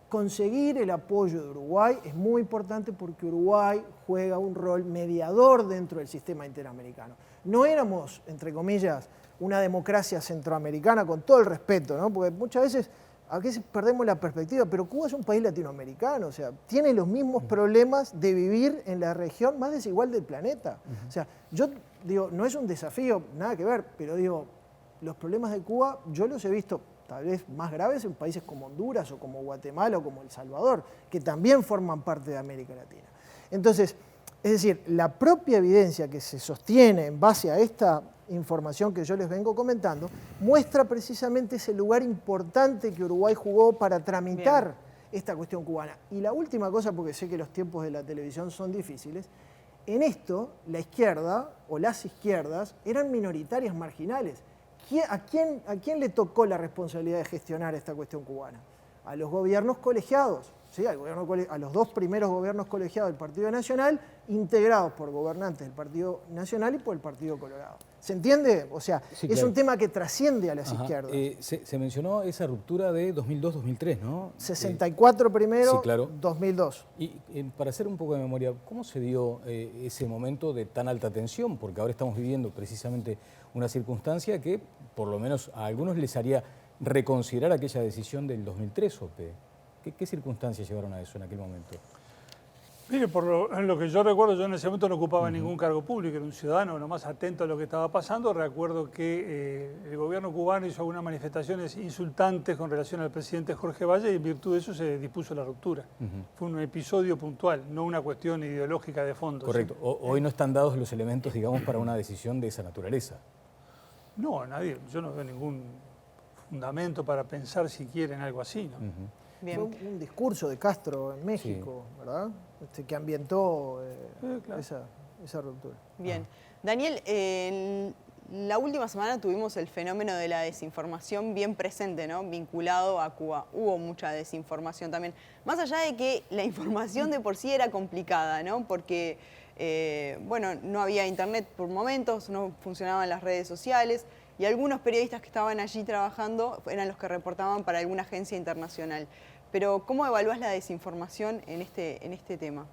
conseguir el apoyo de Uruguay es muy importante porque Uruguay juega un rol mediador dentro del sistema interamericano. No éramos, entre comillas, una democracia centroamericana, con todo el respeto, ¿no? Porque muchas veces aquí perdemos la perspectiva, pero Cuba es un país latinoamericano, o sea, tiene los mismos problemas de vivir en la región más desigual del planeta. O sea, yo digo, no es un desafío, nada que ver, pero digo, los problemas de Cuba yo los he visto tal vez más graves en países como Honduras o como Guatemala o como El Salvador, que también forman parte de América Latina. Entonces, es decir, la propia evidencia que se sostiene en base a esta información que yo les vengo comentando, muestra precisamente ese lugar importante que Uruguay jugó para tramitar esta cuestión cubana. Y la última cosa, porque sé que los tiempos de la televisión son difíciles, en esto la izquierda o las izquierdas eran minoritarias marginales. ¿A quién le tocó la responsabilidad de gestionar esta cuestión cubana? A los gobiernos colegiados, ¿sí? A los 2 primeros gobiernos colegiados del Partido Nacional, integrados por gobernantes del Partido Nacional y por el Partido Colorado. ¿Se entiende? O sea, sí, es un tema que trasciende a las izquierdas. Se mencionó esa ruptura de 2002-2003, ¿no? 64 primero, sí, claro. 2002. Y para hacer un poco de memoria, ¿cómo se dio ese momento de tan alta tensión? Porque ahora estamos viviendo precisamente una circunstancia que por lo menos a algunos les haría reconsiderar aquella decisión del 2003, ¿Ope? ¿Qué circunstancias llevaron a eso en aquel momento? Mire, en lo que yo recuerdo, yo en ese momento no ocupaba ningún cargo público, era un ciudadano nomás atento a lo que estaba pasando. Recuerdo que el gobierno cubano hizo algunas manifestaciones insultantes con relación al presidente Jorge Valle y en virtud de eso se dispuso la ruptura. Fue un episodio puntual, no una cuestión ideológica de fondo. Correcto. ¿Sí? Hoy no están dados los elementos, digamos, para una decisión de esa naturaleza. No, nadie, yo no veo ningún fundamento para pensar siquiera en algo así, ¿no? Bien. Fue un discurso de Castro en México, ¿verdad? Que ambientó Claro. esa ruptura. Bien. Daniel, en la última semana tuvimos el fenómeno de la desinformación bien presente, ¿no? Vinculado a Cuba. Hubo mucha desinformación también. Más allá de que la información de por sí era complicada, ¿no? Porque, bueno, no había internet por momentos, no funcionaban las redes sociales y algunos periodistas que estaban allí trabajando eran los que reportaban para alguna agencia internacional. Pero, ¿cómo evalúas la desinformación en este tema?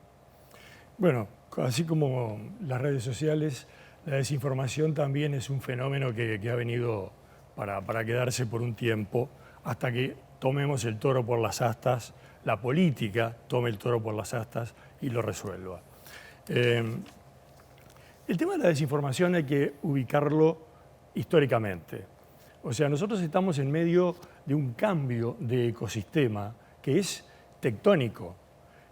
Bueno, así como las redes sociales, la desinformación también es un fenómeno que ha venido para quedarse por un tiempo, hasta que tomemos el toro por las astas, la política tome el toro por las astas y lo resuelva. El tema de la desinformación hay que ubicarlo históricamente. O sea, nosotros estamos en medio de un cambio de ecosistema que es tectónico.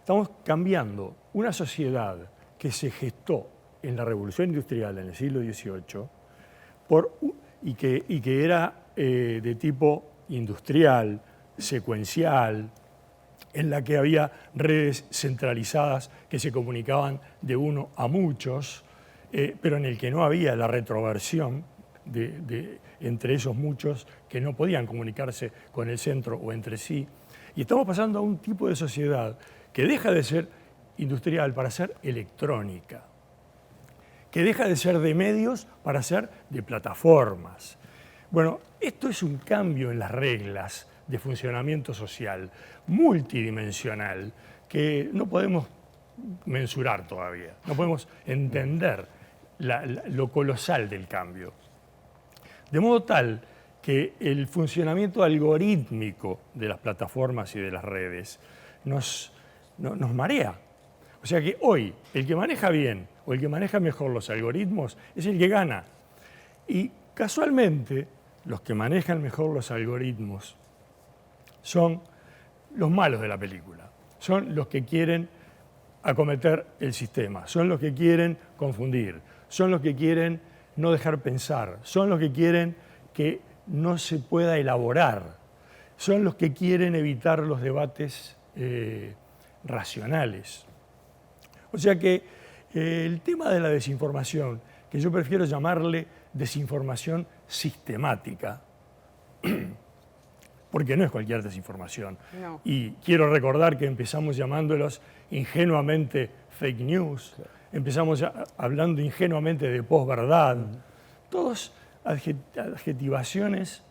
Estamos cambiando una sociedad que se gestó en la Revolución Industrial en el siglo XVIII y que era de tipo industrial, secuencial, en la que había redes centralizadas que se comunicaban de uno a muchos, pero en el que no había la retroversión entre esos muchos que no podían comunicarse con el centro o entre sí. Y estamos pasando a un tipo de sociedad que deja de ser industrial para ser electrónica, que deja de ser de medios para ser de plataformas. Bueno, esto es un cambio en las reglas de funcionamiento social multidimensional que no podemos mensurar todavía, no podemos entender lo colosal del cambio. De modo tal que el funcionamiento algorítmico de las plataformas y de las redes nos marea. O sea que hoy el que maneja bien o el que maneja mejor los algoritmos es el que gana. Y casualmente los que manejan mejor los algoritmos son los malos de la película, son los que quieren acometer el sistema, son los que quieren confundir, son los que quieren no dejar pensar, son los que quieren que no se pueda elaborar, son los que quieren evitar los debates racionales. O sea que el tema de la desinformación, que yo prefiero llamarle desinformación sistemática, porque no es cualquier desinformación. No. Y quiero recordar que empezamos llamándolos ingenuamente fake news, claro. Empezamos hablando ingenuamente de posverdad, todos adjetivaciones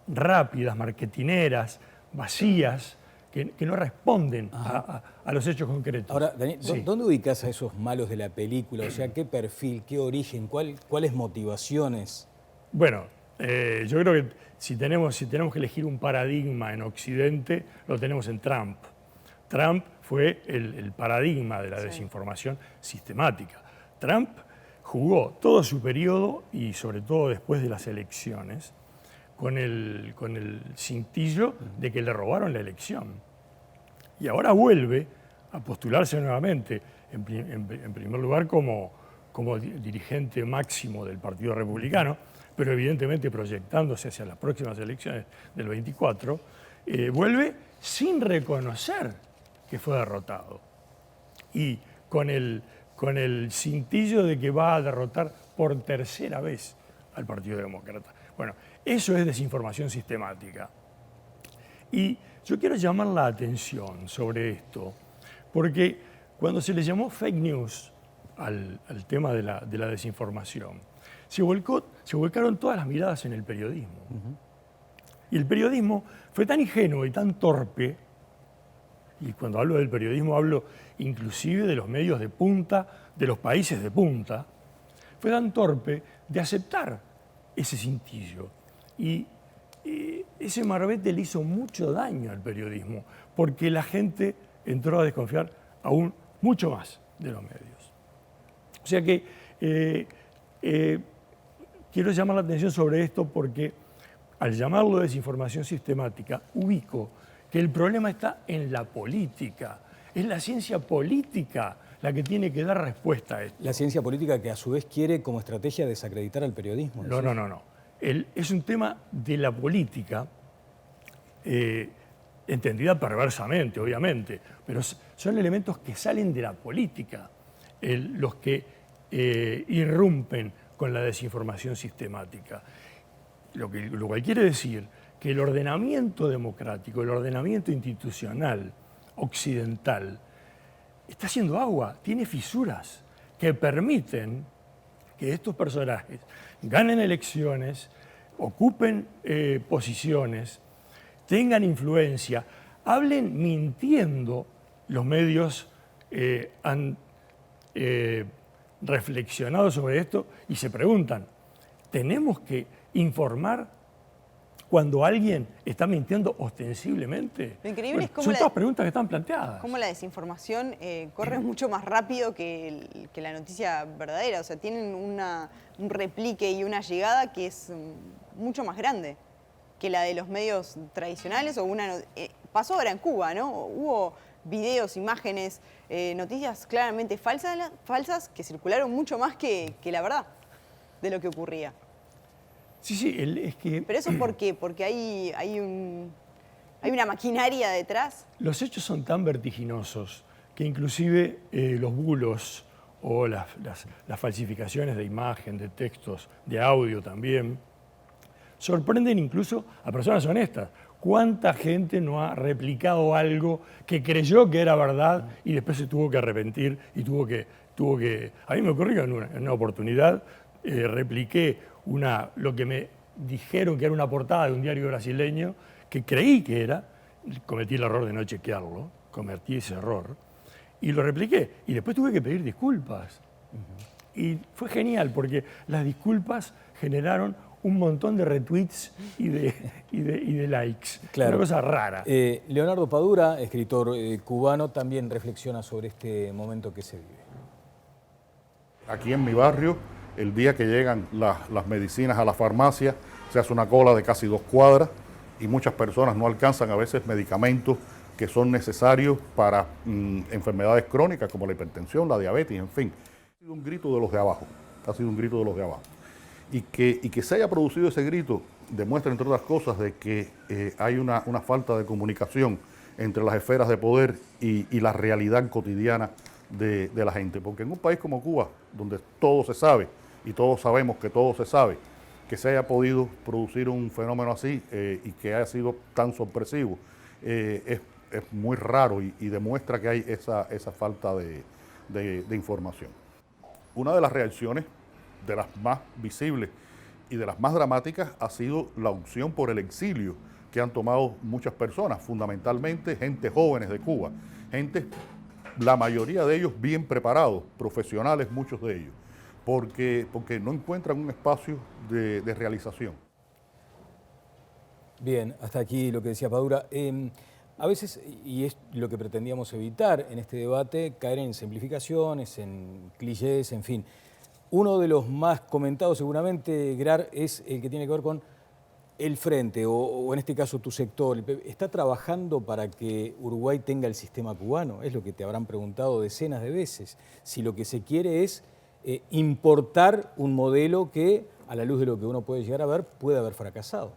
rápidas, marketineras, vacías, que no responden a los hechos concretos. Ahora, Daniel, sí. ¿Dónde ubicás a esos malos de la película? O sea, ¿qué perfil, qué origen, cuáles motivaciones? Bueno, yo creo que si tenemos que elegir un paradigma en Occidente, lo tenemos en Trump. Trump fue el paradigma de la desinformación sistemática. Trump jugó todo su periodo, y sobre todo después de las elecciones, con el cintillo de que le robaron la elección. Y ahora vuelve a postularse nuevamente, en primer lugar como dirigente máximo del Partido Republicano, pero evidentemente proyectándose hacia las próximas elecciones del 24, vuelve sin reconocer que fue derrotado. Y con el cintillo de que va a derrotar por tercera vez al Partido Demócrata. Bueno, eso es desinformación sistemática. Y yo quiero llamar la atención sobre esto, porque cuando se le llamó fake news al tema de la desinformación, se volcaron todas las miradas en el periodismo. Y el periodismo fue tan ingenuo y tan torpe, y cuando hablo del periodismo hablo inclusive de los medios de punta, de los países de punta, fue tan torpe de aceptar ese cintillo. Y ese marbete le hizo mucho daño al periodismo, porque la gente entró a desconfiar aún mucho más de los medios. O sea que quiero llamar la atención sobre esto porque al llamarlo desinformación sistemática, ubico que el problema está en la política. Es la ciencia política la que tiene que dar respuesta a esto. La ciencia política que a su vez quiere como estrategia desacreditar al periodismo. No, no, no, no. Es un tema de la política, entendida perversamente, obviamente, pero son elementos que salen de la política, los que irrumpen con la desinformación sistemática. Lo cual quiere decir que el ordenamiento democrático, el ordenamiento institucional occidental, está haciendo agua, tiene fisuras que permiten que estos personajes ganen elecciones, ocupen posiciones, tengan influencia, hablen mintiendo. Los medios han reflexionado sobre esto y se preguntan, ¿tenemos que informar cuando alguien está mintiendo ostensiblemente? Lo increíble es cómo son todas preguntas que están planteadas. Cómo la desinformación corre mucho más rápido que la noticia verdadera. O sea, tienen un replique y una llegada que es mucho más grande que la de los medios tradicionales. Pasó ahora en Cuba, ¿no? Hubo videos, imágenes, noticias claramente falsas que circularon mucho más que la verdad de lo que ocurría. Sí, es que... ¿Pero eso por qué? Porque hay una maquinaria detrás. Los hechos son tan vertiginosos que inclusive los bulos o las falsificaciones de imagen, de textos, de audio también, sorprenden incluso a personas honestas. ¿Cuánta gente no ha replicado algo que creyó que era verdad y después se tuvo que arrepentir y tuvo que... A mí me ocurrió en una oportunidad, repliqué lo que me dijeron que era una portada de un diario brasileño, que creí que era, cometí el error de no chequearlo, cometí ese error, y lo repliqué. Y después tuve que pedir disculpas. Y fue genial, porque las disculpas generaron un montón de retweets y de likes. Claro. Una cosa rara. Leonardo Padura, escritor cubano, también reflexiona sobre este momento que se vive. Aquí en mi barrio, el día que llegan las medicinas a la farmacia, se hace una cola de casi 2 cuadras y muchas personas no alcanzan a veces medicamentos que son necesarios para enfermedades crónicas como la hipertensión, la diabetes, en fin. Ha sido un grito de los de abajo, ha sido un grito de los de abajo. Y que se haya producido ese grito demuestra, entre otras cosas, de que hay una falta de comunicación entre las esferas de poder y la realidad cotidiana de la gente. Porque en un país como Cuba, donde todo se sabe y todos sabemos que todo se sabe, que se haya podido producir un fenómeno así y que haya sido tan sorpresivo, es muy raro y demuestra que hay esa falta de información. Una de las reacciones, de las más visibles y de las más dramáticas, ha sido la opción por el exilio que han tomado muchas personas, fundamentalmente gente jóvenes de Cuba, gente, la mayoría de ellos bien preparados, profesionales muchos de ellos, porque no encuentran un espacio de realización. Bien, hasta aquí lo que decía Padura. A veces, y es lo que pretendíamos evitar en este debate, caer en simplificaciones, en clichés, en fin. Uno de los más comentados seguramente, Grar, es el que tiene que ver con el Frente, o en este caso tu sector. ¿Está trabajando para que Uruguay tenga el sistema cubano? Es lo que te habrán preguntado decenas de veces. Si lo que se quiere es importar un modelo que, a la luz de lo que uno puede llegar a ver, puede haber fracasado.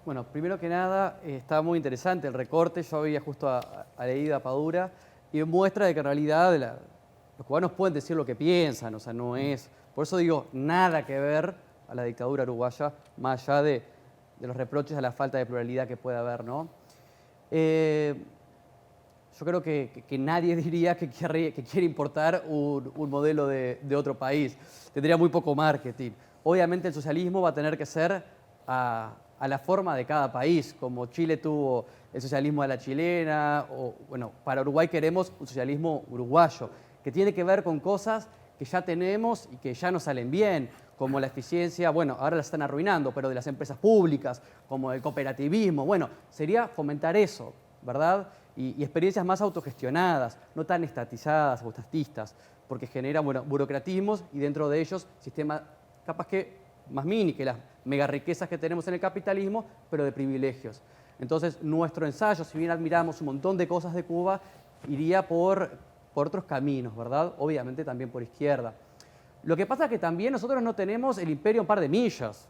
Bueno, primero que nada, está muy interesante el recorte. Yo veía justo a Leida Padura y muestra de que en realidad los cubanos pueden decir lo que piensan, o sea, no es... Por eso digo, nada que ver a la dictadura uruguaya, más allá de los reproches a la falta de pluralidad que puede haber, ¿no? Yo creo que nadie diría que quiere importar un modelo de otro país. Tendría muy poco marketing. Obviamente el socialismo va a tener que ser a la forma de cada país, como Chile tuvo el socialismo a la chilena, o bueno, para Uruguay queremos un socialismo uruguayo, que tiene que ver con cosas que ya tenemos y que ya no salen bien, como la eficiencia, bueno, ahora la están arruinando, pero de las empresas públicas, como el cooperativismo, bueno, sería fomentar eso, ¿verdad? Y experiencias más autogestionadas, no tan estatizadas o estatistas, porque generan, bueno, burocratismos y dentro de ellos sistemas capaz que más mini que las mega riquezas que tenemos en el capitalismo, pero de privilegios. Entonces, nuestro ensayo, si bien admiramos un montón de cosas de Cuba, iría por por otros caminos, ¿verdad? Obviamente también por izquierda. Lo que pasa es que también nosotros no tenemos el imperio a un par de millas.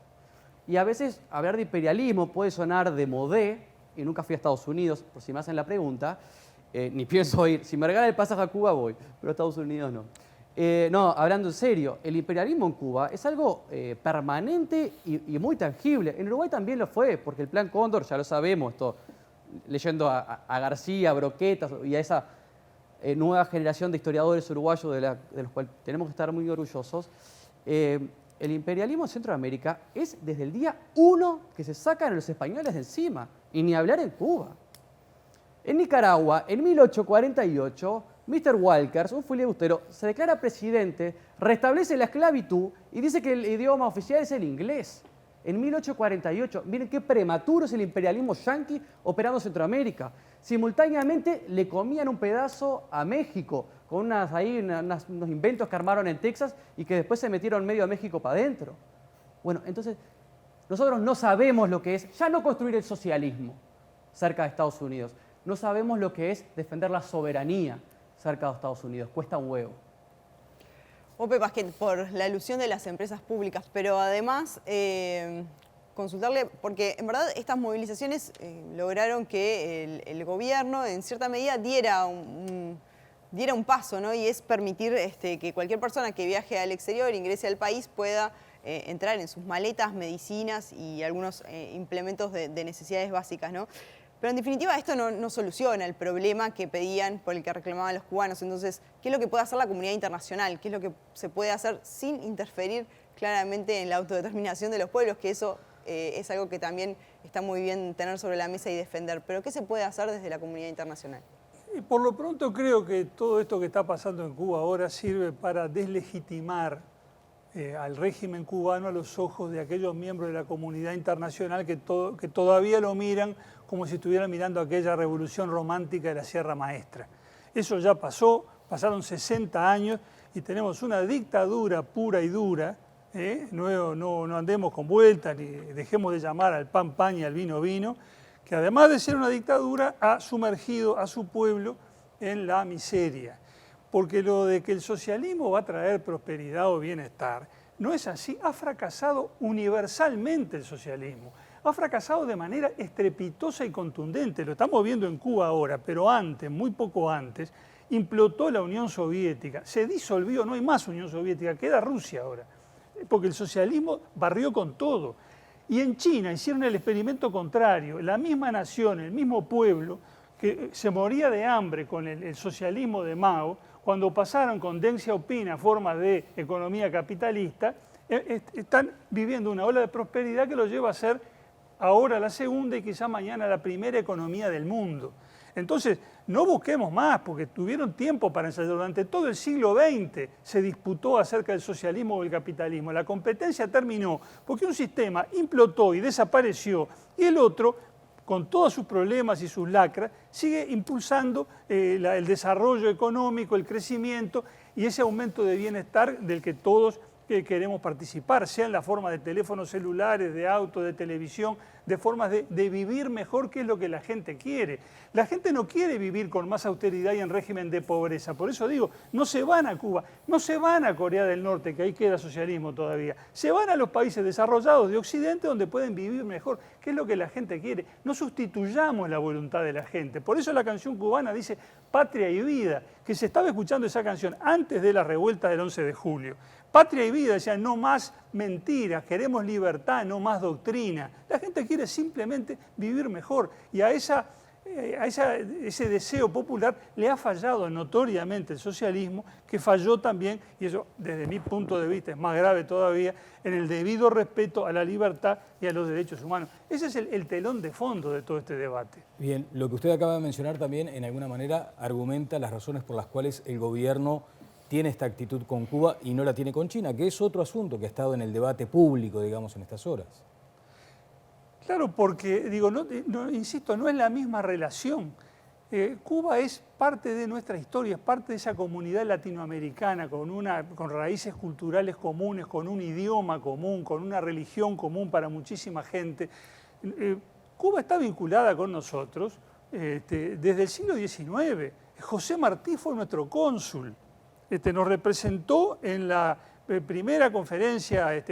Y a veces hablar de imperialismo puede sonar de modé, y nunca fui a Estados Unidos, por si me hacen la pregunta, ni pienso ir. Si me regalan el pasaje a Cuba voy, pero a Estados Unidos no. No, hablando en serio, el imperialismo en Cuba es algo permanente y muy tangible. En Uruguay también lo fue, porque el Plan Cóndor, ya lo sabemos, esto, leyendo a García, a Broquetas y a esa nueva generación de historiadores uruguayos de los cuales tenemos que estar muy orgullosos, el imperialismo en Centroamérica es desde el día 1 que se sacan a los españoles de encima, y ni hablar en Cuba. En Nicaragua, en 1848, Mr. Walkers, un filibustero, se declara presidente, restablece la esclavitud y dice que el idioma oficial es el inglés. En 1848, miren qué prematuro es el imperialismo yanqui operando en Centroamérica. Simultáneamente le comían un pedazo a México, con unos inventos que armaron en Texas y que después se metieron medio a México para adentro. Bueno, entonces, nosotros no sabemos lo que es, ya no construir el socialismo cerca de Estados Unidos, no sabemos lo que es defender la soberanía cerca de Estados Unidos, cuesta un huevo. Ope Pasquet, por la alusión de las empresas públicas, pero además consultarle, porque en verdad estas movilizaciones lograron que el gobierno en cierta medida diera un paso, ¿no? Y es permitir que cualquier persona que viaje al exterior, ingrese al país, pueda entrar en sus maletas, medicinas y algunos implementos de necesidades básicas, ¿no? Pero en definitiva esto no soluciona el problema que pedían, por el que reclamaban los cubanos. Entonces, ¿qué es lo que puede hacer la comunidad internacional? ¿Qué es lo que se puede hacer sin interferir claramente en la autodeterminación de los pueblos? Que eso es algo que también está muy bien tener sobre la mesa y defender. Pero ¿qué se puede hacer desde la comunidad internacional? Y por lo pronto creo que todo esto que está pasando en Cuba ahora sirve para deslegitimar al régimen cubano a los ojos de aquellos miembros de la comunidad internacional que todavía lo miran como si estuvieran mirando aquella revolución romántica de la Sierra Maestra. Eso ya pasó, pasaron 60 años y tenemos una dictadura pura y dura. No andemos con vueltas ni dejemos de llamar al pan pan y al vino vino, que además de ser una dictadura ha sumergido a su pueblo en la miseria. Porque lo de que el socialismo va a traer prosperidad o bienestar no es así. Ha fracasado universalmente el socialismo. Ha fracasado de manera estrepitosa y contundente. Lo estamos viendo en Cuba ahora, pero antes, muy poco antes, implotó la Unión Soviética. Se disolvió, no hay más Unión Soviética, queda Rusia ahora. Porque el socialismo barrió con todo. Y en China hicieron el experimento contrario. La misma nación, el mismo pueblo, que se moría de hambre con el socialismo de Mao, cuando pasaron con Deng Xiaoping a forma de economía capitalista, están viviendo una ola de prosperidad que los lleva a ser ahora la segunda y quizá mañana la primera economía del mundo. Entonces, no busquemos más, porque tuvieron tiempo para ensayar. Durante todo el siglo XX se disputó acerca del socialismo o el capitalismo. La competencia terminó porque un sistema implotó y desapareció, y el otro, con todos sus problemas y sus lacras, sigue impulsando el desarrollo económico, el crecimiento y ese aumento de bienestar del que todos queremos participar, sea en la forma de teléfonos celulares, de autos, de televisión, de formas de vivir mejor, que es lo que la gente quiere. La gente no quiere vivir con más austeridad y en régimen de pobreza. Por eso digo, no se van a Cuba, no se van a Corea del Norte, que ahí queda socialismo todavía. Se van a los países desarrollados de Occidente donde pueden vivir mejor, que es lo que la gente quiere. No sustituyamos la voluntad de la gente. Por eso la canción cubana dice Patria y Vida, que se estaba escuchando esa canción antes de la revuelta del 11 de julio. Patria y vida, decían, no más mentiras, queremos libertad, no más doctrina. La gente quiere simplemente vivir mejor y a ese deseo popular le ha fallado notoriamente el socialismo, que falló también, y eso desde mi punto de vista es más grave todavía, en el debido respeto a la libertad y a los derechos humanos. Ese es el telón de fondo de todo este debate. Bien, lo que usted acaba de mencionar también, en alguna manera, argumenta las razones por las cuales el gobierno tiene esta actitud con Cuba y no la tiene con China, que es otro asunto que ha estado en el debate público, digamos, en estas horas. Claro, porque, digo, insisto, no es la misma relación. Cuba es parte de nuestra historia, es parte de esa comunidad latinoamericana con raíces culturales comunes, con un idioma común, con una religión común para muchísima gente. Cuba está vinculada con nosotros desde el siglo XIX. José Martí fue nuestro cónsul, nos representó en la primera conferencia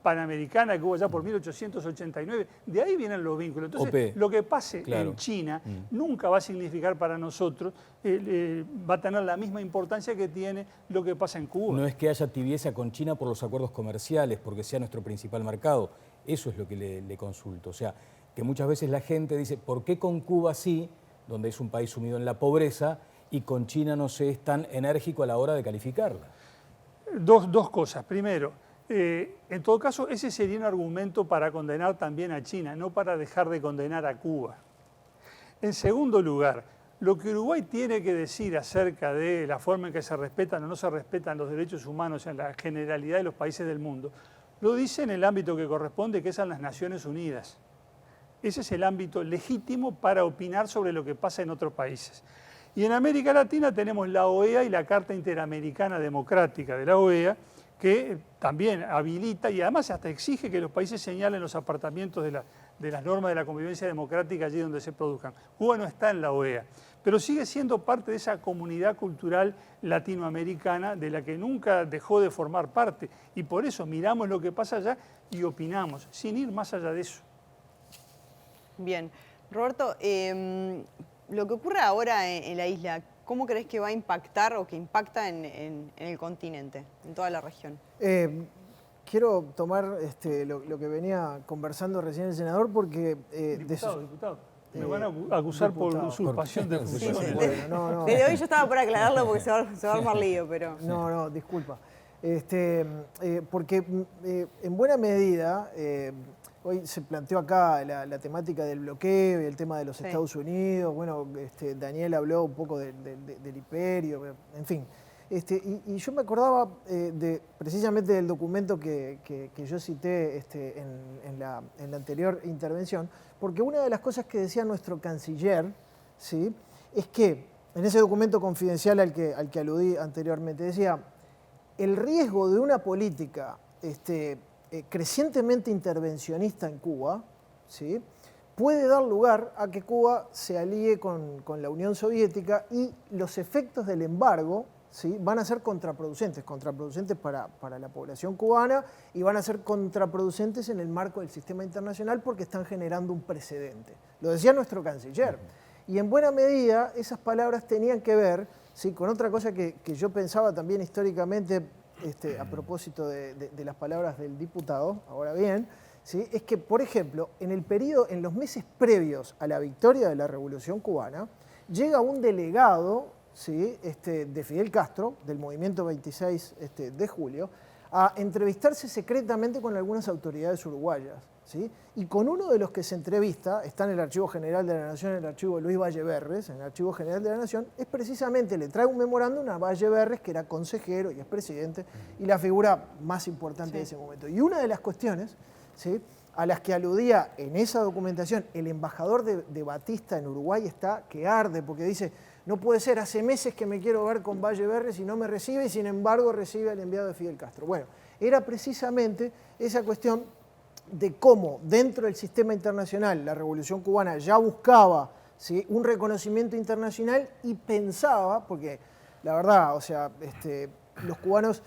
panamericana que hubo ya por 1889, de ahí vienen los vínculos. Entonces, lo que pase en China nunca va a significar para nosotros, va a tener la misma importancia que tiene lo que pasa en Cuba. No es que haya tibieza con China por los acuerdos comerciales, porque sea nuestro principal mercado. Eso es lo que le consulto. O sea, que muchas veces la gente dice, ¿por qué con Cuba sí, donde es un país sumido en la pobreza, y con China no se es tan enérgico a la hora de calificarla? Dos cosas. Primero, en todo caso, ese sería un argumento para condenar también a China, no para dejar de condenar a Cuba. En segundo lugar, lo que Uruguay tiene que decir acerca de la forma en que se respetan o no se respetan los derechos humanos en la generalidad de los países del mundo, lo dice en el ámbito que corresponde, que es en las Naciones Unidas. Ese es el ámbito legítimo para opinar sobre lo que pasa en otros países. Y en América Latina tenemos la OEA y la Carta Interamericana Democrática de la OEA, que también habilita y además hasta exige que los países señalen los apartamientos de las normas de la convivencia democrática allí donde se produzcan. Cuba no está en la OEA, pero sigue siendo parte de esa comunidad cultural latinoamericana de la que nunca dejó de formar parte. Y por eso miramos lo que pasa allá y opinamos, sin ir más allá de eso. Bien. Roberto, lo que ocurre ahora en la isla, ¿cómo crees que va a impactar o que impacta en el continente, en toda la región? Quiero tomar lo que venía conversando recién el senador porque... Diputado. Me van a acusar por usurpación de funciones. Sí. Bueno, desde hoy yo estaba por aclararlo porque se va a armar lío, pero... No, disculpa. Porque en buena medida... Hoy se planteó acá la temática del bloqueo y el tema de los Estados Unidos. Bueno, Daniel habló un poco del imperio, en fin. Y yo me acordaba precisamente del documento que yo cité en la anterior intervención, porque una de las cosas que decía nuestro canciller, ¿sí?, es que en ese documento confidencial al que aludí anteriormente, decía, el riesgo de una política crecientemente intervencionista en Cuba, ¿sí?, puede dar lugar a que Cuba se alíe con la Unión Soviética y los efectos del embargo, ¿sí?, van a ser contraproducentes para la población cubana y van a ser contraproducentes en el marco del sistema internacional porque están generando un precedente. Lo decía nuestro canciller. Y en buena medida esas palabras tenían que ver, ¿sí?, con otra cosa que yo pensaba también históricamente a propósito de las palabras del diputado, ahora bien, ¿sí?, es que, por ejemplo, en los meses previos a la victoria de la Revolución Cubana, llega un delegado, ¿sí?, de Fidel Castro, del movimiento 26 de julio, a entrevistarse secretamente con algunas autoridades uruguayas, ¿sí? Y con uno de los que se entrevista, está en el Archivo General de la Nación, en el archivo de Luis Valleverres, en el Archivo General de la Nación, es precisamente, le trae un memorándum a Valleverres, que era consejero y es presidente, y la figura más importante de ese momento. Y una de las cuestiones, ¿sí?, a las que aludía en esa documentación el embajador de Batista en Uruguay está que arde, porque dice, no puede ser, hace meses que me quiero ver con Valleverres y no me recibe, y sin embargo recibe al enviado de Fidel Castro. Bueno, era precisamente esa cuestión de cómo dentro del sistema internacional la Revolución Cubana ya buscaba, ¿sí?, un reconocimiento internacional y pensaba, porque la verdad, o sea, los cubanos,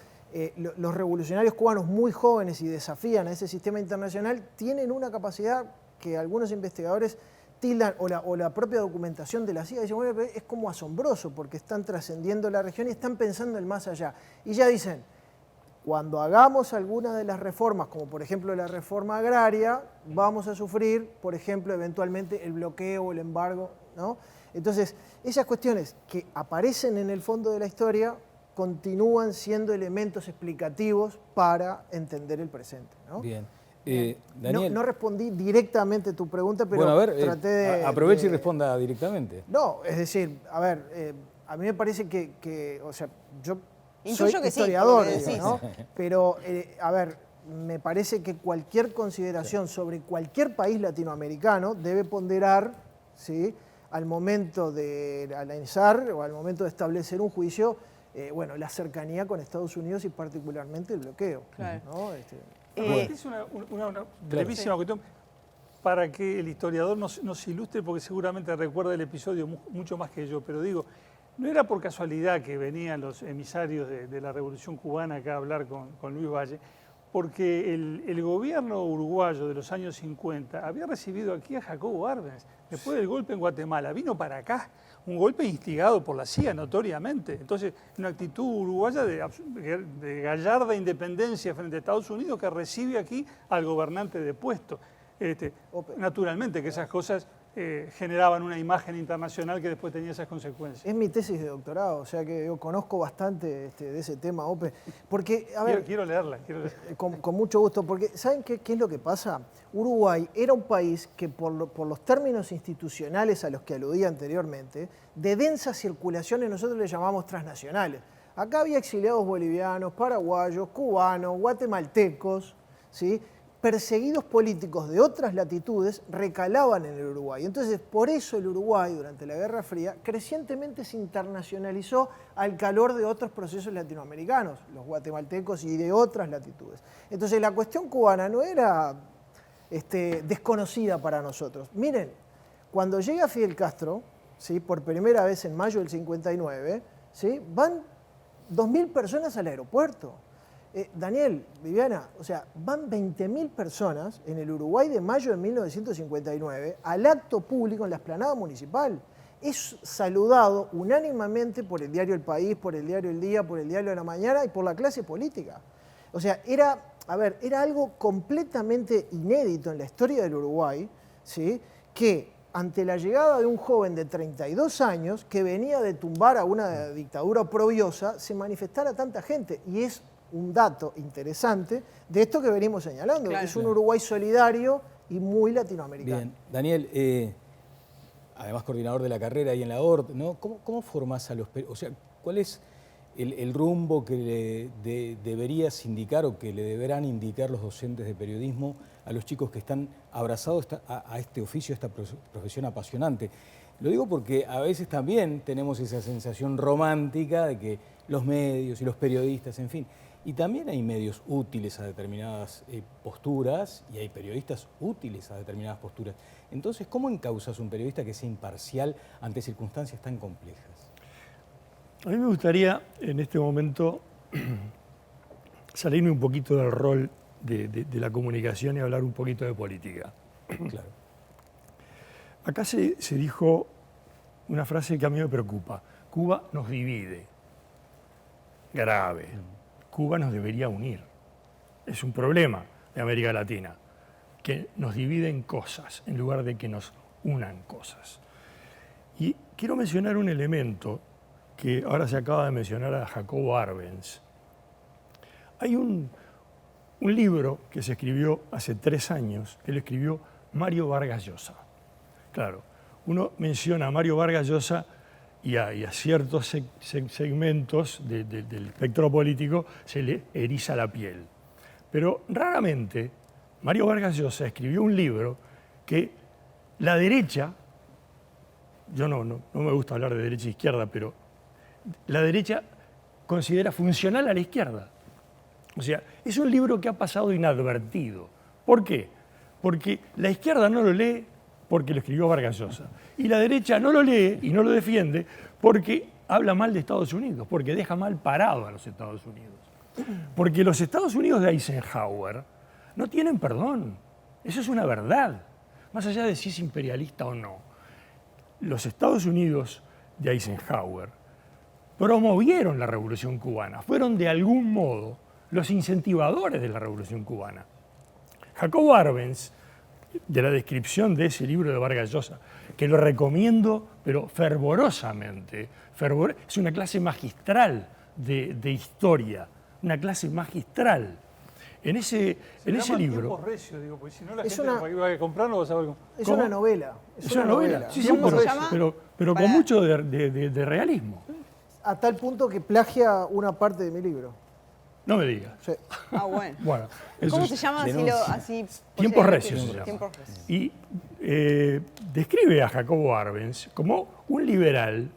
los revolucionarios cubanos muy jóvenes y desafían a ese sistema internacional, tienen una capacidad que algunos investigadores tildan, o la propia documentación de la CIA, dicen, bueno, es como asombroso porque están trascendiendo la región y están pensando en más allá. Y ya dicen, cuando hagamos alguna de las reformas, como por ejemplo la reforma agraria, vamos a sufrir, por ejemplo, eventualmente el bloqueo o el embargo, ¿no? Entonces, esas cuestiones que aparecen en el fondo de la historia continúan siendo elementos explicativos para entender el presente, ¿no? Bien. Daniel. No respondí directamente a tu pregunta, pero bueno, a ver, traté de... aproveche y responda directamente. No, es decir, a ver, a mí me parece que o sea, yo Intuyo soy que historiador, sí, ¿no? Pero, a ver, me parece que cualquier consideración sobre cualquier país latinoamericano debe ponderar, ¿sí?, al momento de analizar o al momento de establecer un juicio, bueno, la cercanía con Estados Unidos y particularmente el bloqueo, claro, ¿no? Es una brevísima cuestión para que el historiador nos ilustre, porque seguramente recuerda el episodio mucho más que yo, pero digo, No era por casualidad que venían los emisarios de la Revolución Cubana acá a hablar con Luis Valle, porque el gobierno uruguayo de los años 50 había recibido aquí a Jacobo Arbenz, después del golpe en Guatemala, vino para acá, un golpe instigado por la CIA notoriamente. Entonces, una actitud uruguaya de gallarda independencia frente a Estados Unidos que recibe aquí al gobernante depuesto. Naturalmente que esas cosas generaban una imagen internacional que después tenía esas consecuencias. Es mi tesis de doctorado, o sea que yo conozco bastante de ese tema, Ope. Porque, a ver, quiero leerla. Con mucho gusto, porque ¿saben qué es lo que pasa? Uruguay era un país que por los términos institucionales a los que aludía anteriormente, de densa circulación nosotros le llamamos transnacionales. Acá había exiliados bolivianos, paraguayos, cubanos, guatemaltecos, ¿sí? Perseguidos políticos de otras latitudes recalaban en el Uruguay. Entonces, por eso el Uruguay, durante la Guerra Fría, crecientemente se internacionalizó al calor de otros procesos latinoamericanos, los guatemaltecos y de otras latitudes. Entonces, la cuestión cubana no era desconocida para nosotros. Miren, cuando llega Fidel Castro, ¿sí? Por primera vez en mayo del 59, ¿sí? Van 2.000 personas al aeropuerto. Daniel, Viviana, o sea, van 20.000 personas en el Uruguay de mayo de 1959 al acto público en la explanada municipal. Es saludado unánimemente por el diario El País, por el diario El Día, por el diario de la Mañana y por la clase política. O sea, era algo completamente inédito en la historia del Uruguay, ¿sí? Que ante la llegada de un joven de 32 años que venía de tumbar a una dictadura oprobiosa, se manifestara tanta gente. Y es un dato interesante de esto que venimos señalando. Claro, es un Uruguay solidario y muy latinoamericano. Bien, Daniel, además coordinador de la carrera ahí en la ORT, ¿no? ¿Cómo formás a los periodistas? O sea, ¿cuál es el rumbo que deberías indicar o que le deberán indicar los docentes de periodismo a los chicos que están abrazados a este oficio, a esta profesión apasionante? Lo digo porque a veces también tenemos esa sensación romántica de que los medios y los periodistas, en fin, y también hay medios útiles a determinadas posturas y hay periodistas útiles a determinadas posturas. Entonces, ¿cómo encauzas un periodista que sea imparcial ante circunstancias tan complejas? A mí me gustaría en este momento salirme un poquito del rol de la comunicación y hablar un poquito de política. Claro. Acá se dijo una frase que a mí me preocupa. Cuba nos divide. Grave. Cuba nos debería unir. Es un problema de América Latina, que nos dividen cosas en lugar de que nos unan cosas. Y quiero mencionar un elemento que ahora se acaba de mencionar a Jacobo Arbenz. Hay un libro que se escribió hace 3 años, que lo escribió Mario Vargas Llosa. Claro, uno menciona a Mario Vargas Llosa y a ciertos segmentos del espectro político se le eriza la piel. Pero raramente Mario Vargas Llosa escribió un libro que la derecha, yo no me gusta hablar de derecha e izquierda, pero la derecha considera funcional a la izquierda. O sea, es un libro que ha pasado inadvertido. ¿Por qué? Porque la izquierda no lo lee porque lo escribió Vargas Llosa. Y la derecha no lo lee y no lo defiende porque habla mal de Estados Unidos, porque deja mal parado a los Estados Unidos. Porque los Estados Unidos de Eisenhower no tienen perdón. Eso es una verdad. Más allá de si es imperialista o no. Los Estados Unidos de Eisenhower promovieron la Revolución Cubana. Fueron de algún modo los incentivadores de la Revolución Cubana. Jacobo Arbenz, de la descripción de ese libro de Vargas Llosa, que lo recomiendo, pero fervorosamente. Es una clase magistral de historia, una clase magistral. En ese libro... Tiempos recios, digo, porque si no la gente va a comprarlo, vas a ver cómo... Es una novela. Es una novela, sí, pero con mucho de realismo. A tal punto que plagia una parte de mi libro. No me digas. Sí. Ah, bueno. Bueno, ¿Cómo se llama? Así Tiempos recios se llama. Y describe a Jacobo Arbenz como un liberal,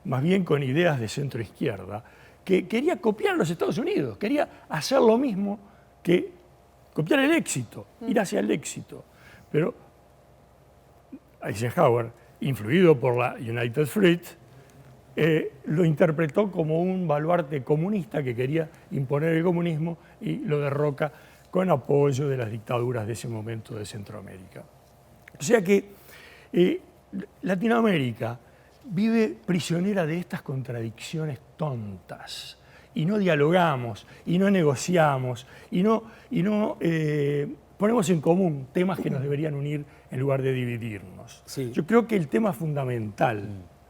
más bien con ideas de centro-izquierda, que quería copiar a los Estados Unidos, quería hacer lo mismo que copiar el éxito, ir hacia el éxito. Pero Eisenhower, influido por la United Fruit, lo interpretó como un baluarte comunista que quería imponer el comunismo y lo derroca con apoyo de las dictaduras de ese momento de Centroamérica. O sea que Latinoamérica vive prisionera de estas contradicciones tontas y no dialogamos y no negociamos y no ponemos en común temas que nos deberían unir en lugar de dividirnos. Sí. Yo creo que el tema fundamental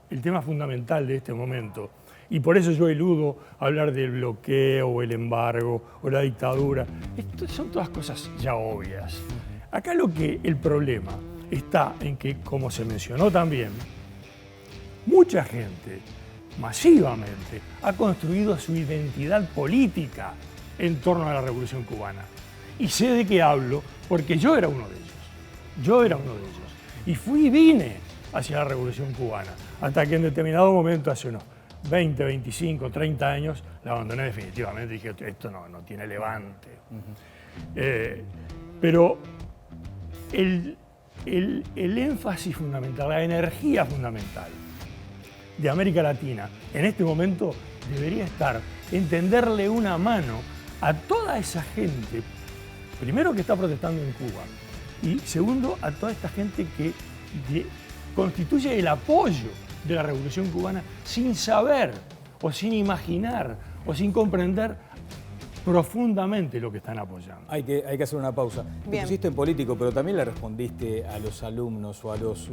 de este momento, y por eso yo eludo hablar del bloqueo o el embargo o la dictadura, esto son todas cosas ya obvias. Acá el problema está en que, como se mencionó también, mucha gente, masivamente, ha construido su identidad política en torno a la Revolución Cubana. Y sé de qué hablo porque yo era uno de ellos. Y fui y vine hacia la Revolución Cubana, hasta que en determinado momento, hace unos 20, 25, 30 años, la abandoné definitivamente. Dije, esto no tiene levante. Pero el énfasis fundamental, la energía fundamental de América Latina en este momento debería estar en tenderle una mano a toda esa gente, primero que está protestando en Cuba, y segundo a toda esta gente que constituye el apoyo de la Revolución Cubana sin saber o sin imaginar o sin comprender profundamente lo que están apoyando. Hay que hacer una pausa. Te pusiste en político, pero también le respondiste a los alumnos o a los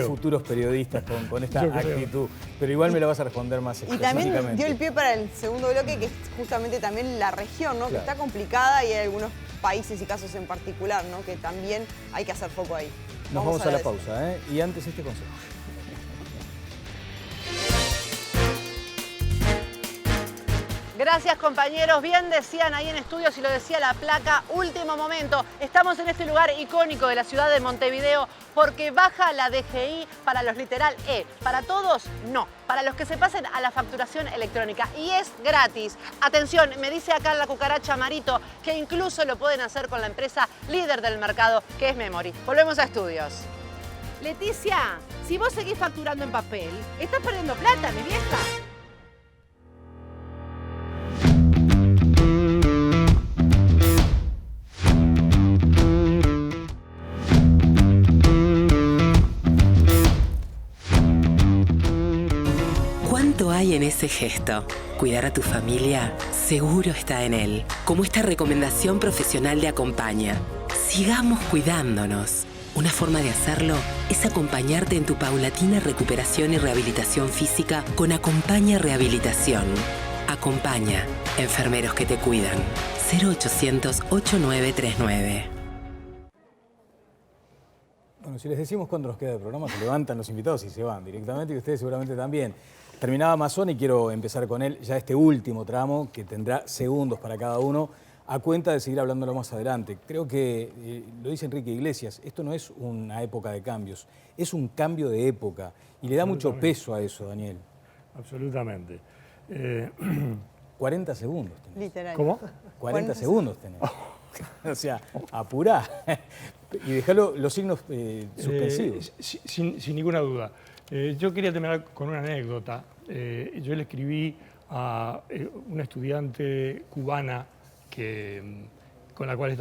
futuros periodistas con esta actitud. Pero igual me lo vas a responder más específicamente. Y también dio el pie para el segundo bloque, que es justamente también la región, ¿no? Claro. Que está complicada y hay algunos países y casos en particular, ¿no? Que también hay que hacer foco ahí. Nos vamos a la pausa, ¿eh? Y antes este consejo. Gracias, compañeros. Bien decían ahí en estudios y lo decía la placa, último momento. Estamos en este lugar icónico de la ciudad de Montevideo porque baja la DGI para los literal E. Para todos, no. Para los que se pasen a la facturación electrónica. Y es gratis. Atención, me dice acá la cucaracha Marito que incluso lo pueden hacer con la empresa líder del mercado, que es Memory. Volvemos a estudios. Leticia, si vos seguís facturando en papel, estás perdiendo plata, mi vieja. ¿Cuánto hay en ese gesto? Cuidar a tu familia seguro está en él. Como esta recomendación profesional de Acompaña. Sigamos cuidándonos. Una forma de hacerlo es acompañarte en tu paulatina recuperación y rehabilitación física con Acompaña Rehabilitación. Acompaña. Enfermeros que te cuidan. 0800-8939. Bueno, si les decimos cuándo nos queda de programa, se levantan los invitados y se van directamente, y ustedes seguramente también. Terminaba Mazón y quiero empezar con él, ya este último tramo, que tendrá segundos para cada uno, a cuenta de seguir hablándolo más adelante. Creo que, lo dice Enrique Iglesias, esto no es una época de cambios, es un cambio de época. Y le da mucho peso a eso, Daniel. Absolutamente. 40 segundos tenés. Literal. ¿Cómo? 40 segundos tenés. O sea, apurá. Y dejalo los signos suspensivos. Sin ninguna duda. Yo quería terminar con una anécdota. Yo le escribí a una estudiante cubana con la cual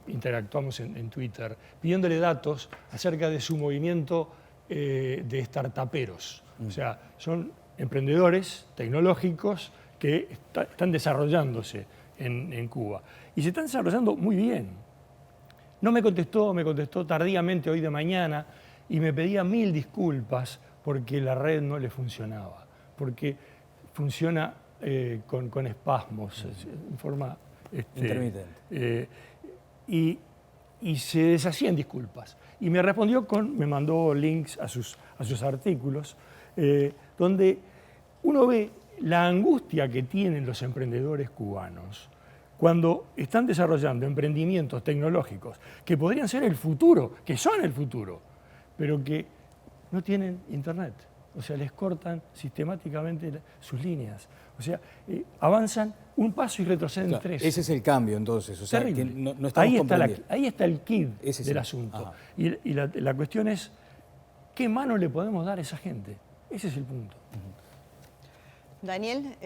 interactuamos en Twitter, pidiéndole datos acerca de su movimiento de startuperos. O sea, son emprendedores tecnológicos que están desarrollándose en Cuba. Y se están desarrollando muy bien. No me contestó tardíamente hoy de mañana y me pedía 1000 disculpas porque la red no le funcionaba, porque funciona con espasmos, en forma intermitente. Y se deshacían disculpas. Y me respondió me mandó links a sus artículos, donde uno ve la angustia que tienen los emprendedores cubanos cuando están desarrollando emprendimientos tecnológicos que podrían ser el futuro, que son el futuro, pero que no tienen internet. O sea, les cortan sistemáticamente sus líneas. O sea, avanzan un paso y retroceden tres. Ese es el cambio, entonces. O sea, terrible. Que no estamos ahí está el quid del asunto. Y la cuestión es, ¿qué mano le podemos dar a esa gente? Ese es el punto. Daniel,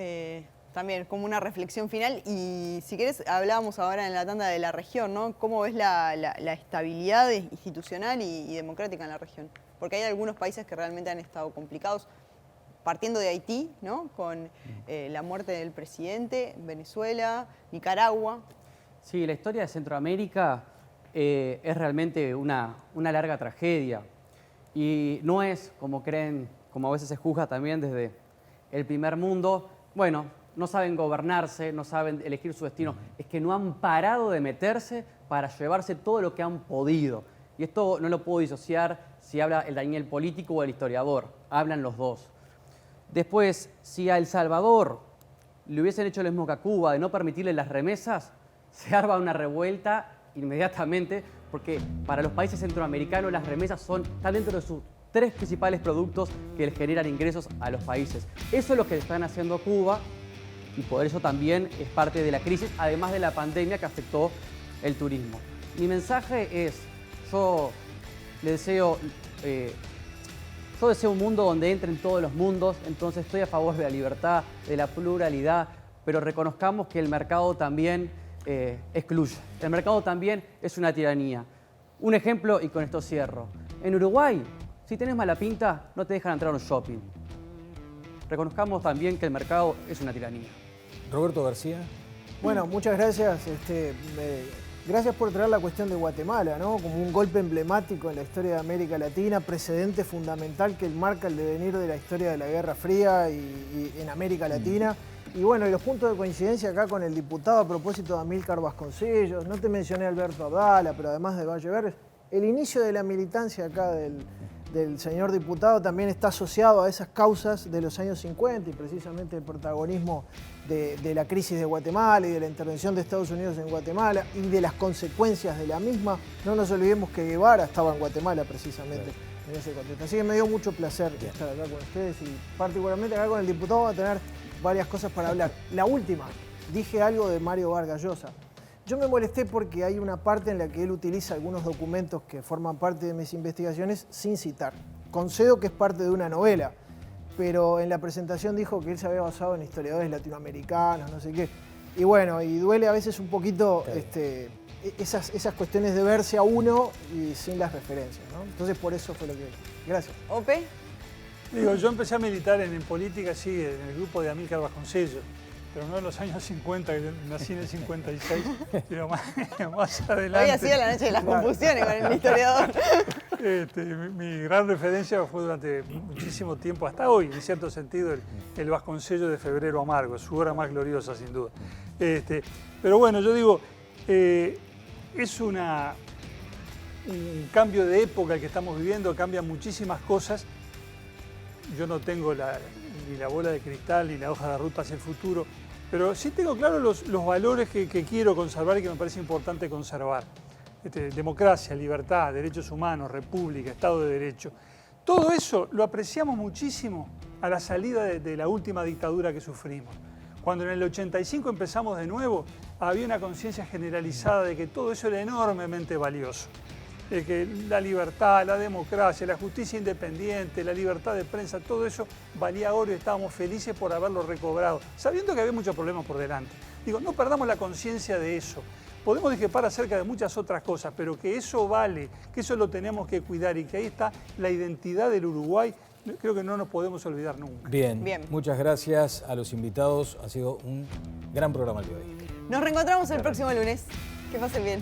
también como una reflexión final, y si querés hablábamos ahora en la tanda de la región, ¿no? ¿Cómo ves la estabilidad institucional y democrática en la región? Porque hay algunos países que realmente han estado complicados, partiendo de Haití, ¿no? Con la muerte del presidente, Venezuela, Nicaragua. Sí, la historia de Centroamérica es realmente una larga tragedia y no es como creen, como a veces se juzga también desde el primer mundo. Bueno, no saben gobernarse, no saben elegir su destino. Es que no han parado de meterse para llevarse todo lo que han podido. Y esto no lo puedo disociar si habla el Daniel político o el historiador. Hablan los dos. Después, si a El Salvador le hubiesen hecho lo mismo que a Cuba de no permitirle las remesas, se arma una revuelta inmediatamente, porque para los países centroamericanos las remesas están dentro de sus 3 principales productos que les generan ingresos a los países. Eso es lo que están haciendo Cuba y por eso también es parte de la crisis, además de la pandemia que afectó el turismo. Mi mensaje es, yo deseo un mundo donde entren todos los mundos, entonces estoy a favor de la libertad, de la pluralidad, pero reconozcamos que el mercado también excluye. El mercado también es una tiranía. Un ejemplo, y con esto cierro. En Uruguay, si tenés mala pinta, no te dejan entrar a un shopping. Reconozcamos también que el mercado es una tiranía. Roberto García. Bueno, muchas gracias. Gracias por traer la cuestión de Guatemala, ¿no? Como un golpe emblemático en la historia de América Latina, precedente fundamental que marca el devenir de la historia de la Guerra Fría y en América Latina. Y bueno, y los puntos de coincidencia acá con el diputado a propósito de Amílcar Vasconcellos, no te mencioné a Alberto Abdala, pero además de Valle Verde, el inicio de la militancia acá del señor diputado también está asociado a esas causas de los años 50 y precisamente el protagonismo de la crisis de Guatemala y de la intervención de Estados Unidos en Guatemala y de las consecuencias de la misma. No nos olvidemos que Guevara estaba en Guatemala precisamente en ese contexto. Así que me dio mucho placer estar acá con ustedes y particularmente acá con el diputado va a tener varias cosas para hablar. La última, dije algo de Mario Vargas Llosa. Yo me molesté porque hay una parte en la que él utiliza algunos documentos que forman parte de mis investigaciones sin citar. Concedo que es parte de una novela, pero en la presentación dijo que él se había basado en historiadores latinoamericanos, no sé qué. Y bueno, y duele a veces un poquito esas cuestiones de verse a uno y sin las referencias, ¿no? Entonces por eso fue lo que... Gracias. ¿Ope? Digo, yo empecé a militar en política, sí, en el grupo de Amílcar Vasconcellos, pero no en los años 50, que nací en el 56, sino más adelante. Hoy ha sido la noche de las confusiones con el historiador. Mi gran referencia fue durante muchísimo tiempo, hasta hoy, en cierto sentido, el Vasconcellos de Febrero Amargo, su obra más gloriosa, sin duda. Pero bueno, yo digo, es un cambio de época el que estamos viviendo, cambian muchísimas cosas. Yo no tengo ni la bola de cristal ni la hoja de ruta hacia el futuro, pero sí tengo claro los valores que quiero conservar y que me parece importante conservar. Democracia, libertad, derechos humanos, república, Estado de Derecho. Todo eso lo apreciamos muchísimo a la salida de la última dictadura que sufrimos. Cuando en el 85 empezamos de nuevo, había una conciencia generalizada de que todo eso era enormemente valioso. De que la libertad, la democracia, la justicia independiente, la libertad de prensa, todo eso valía oro y estábamos felices por haberlo recobrado, sabiendo que había muchos problemas por delante. Digo, no perdamos la conciencia de eso. Podemos discrepar acerca de muchas otras cosas, pero que eso vale, que eso lo tenemos que cuidar y que ahí está la identidad del Uruguay, creo que no nos podemos olvidar nunca. Bien, muchas gracias a los invitados, ha sido un gran programa el de hoy. Nos reencontramos el próximo lunes. Que pasen bien.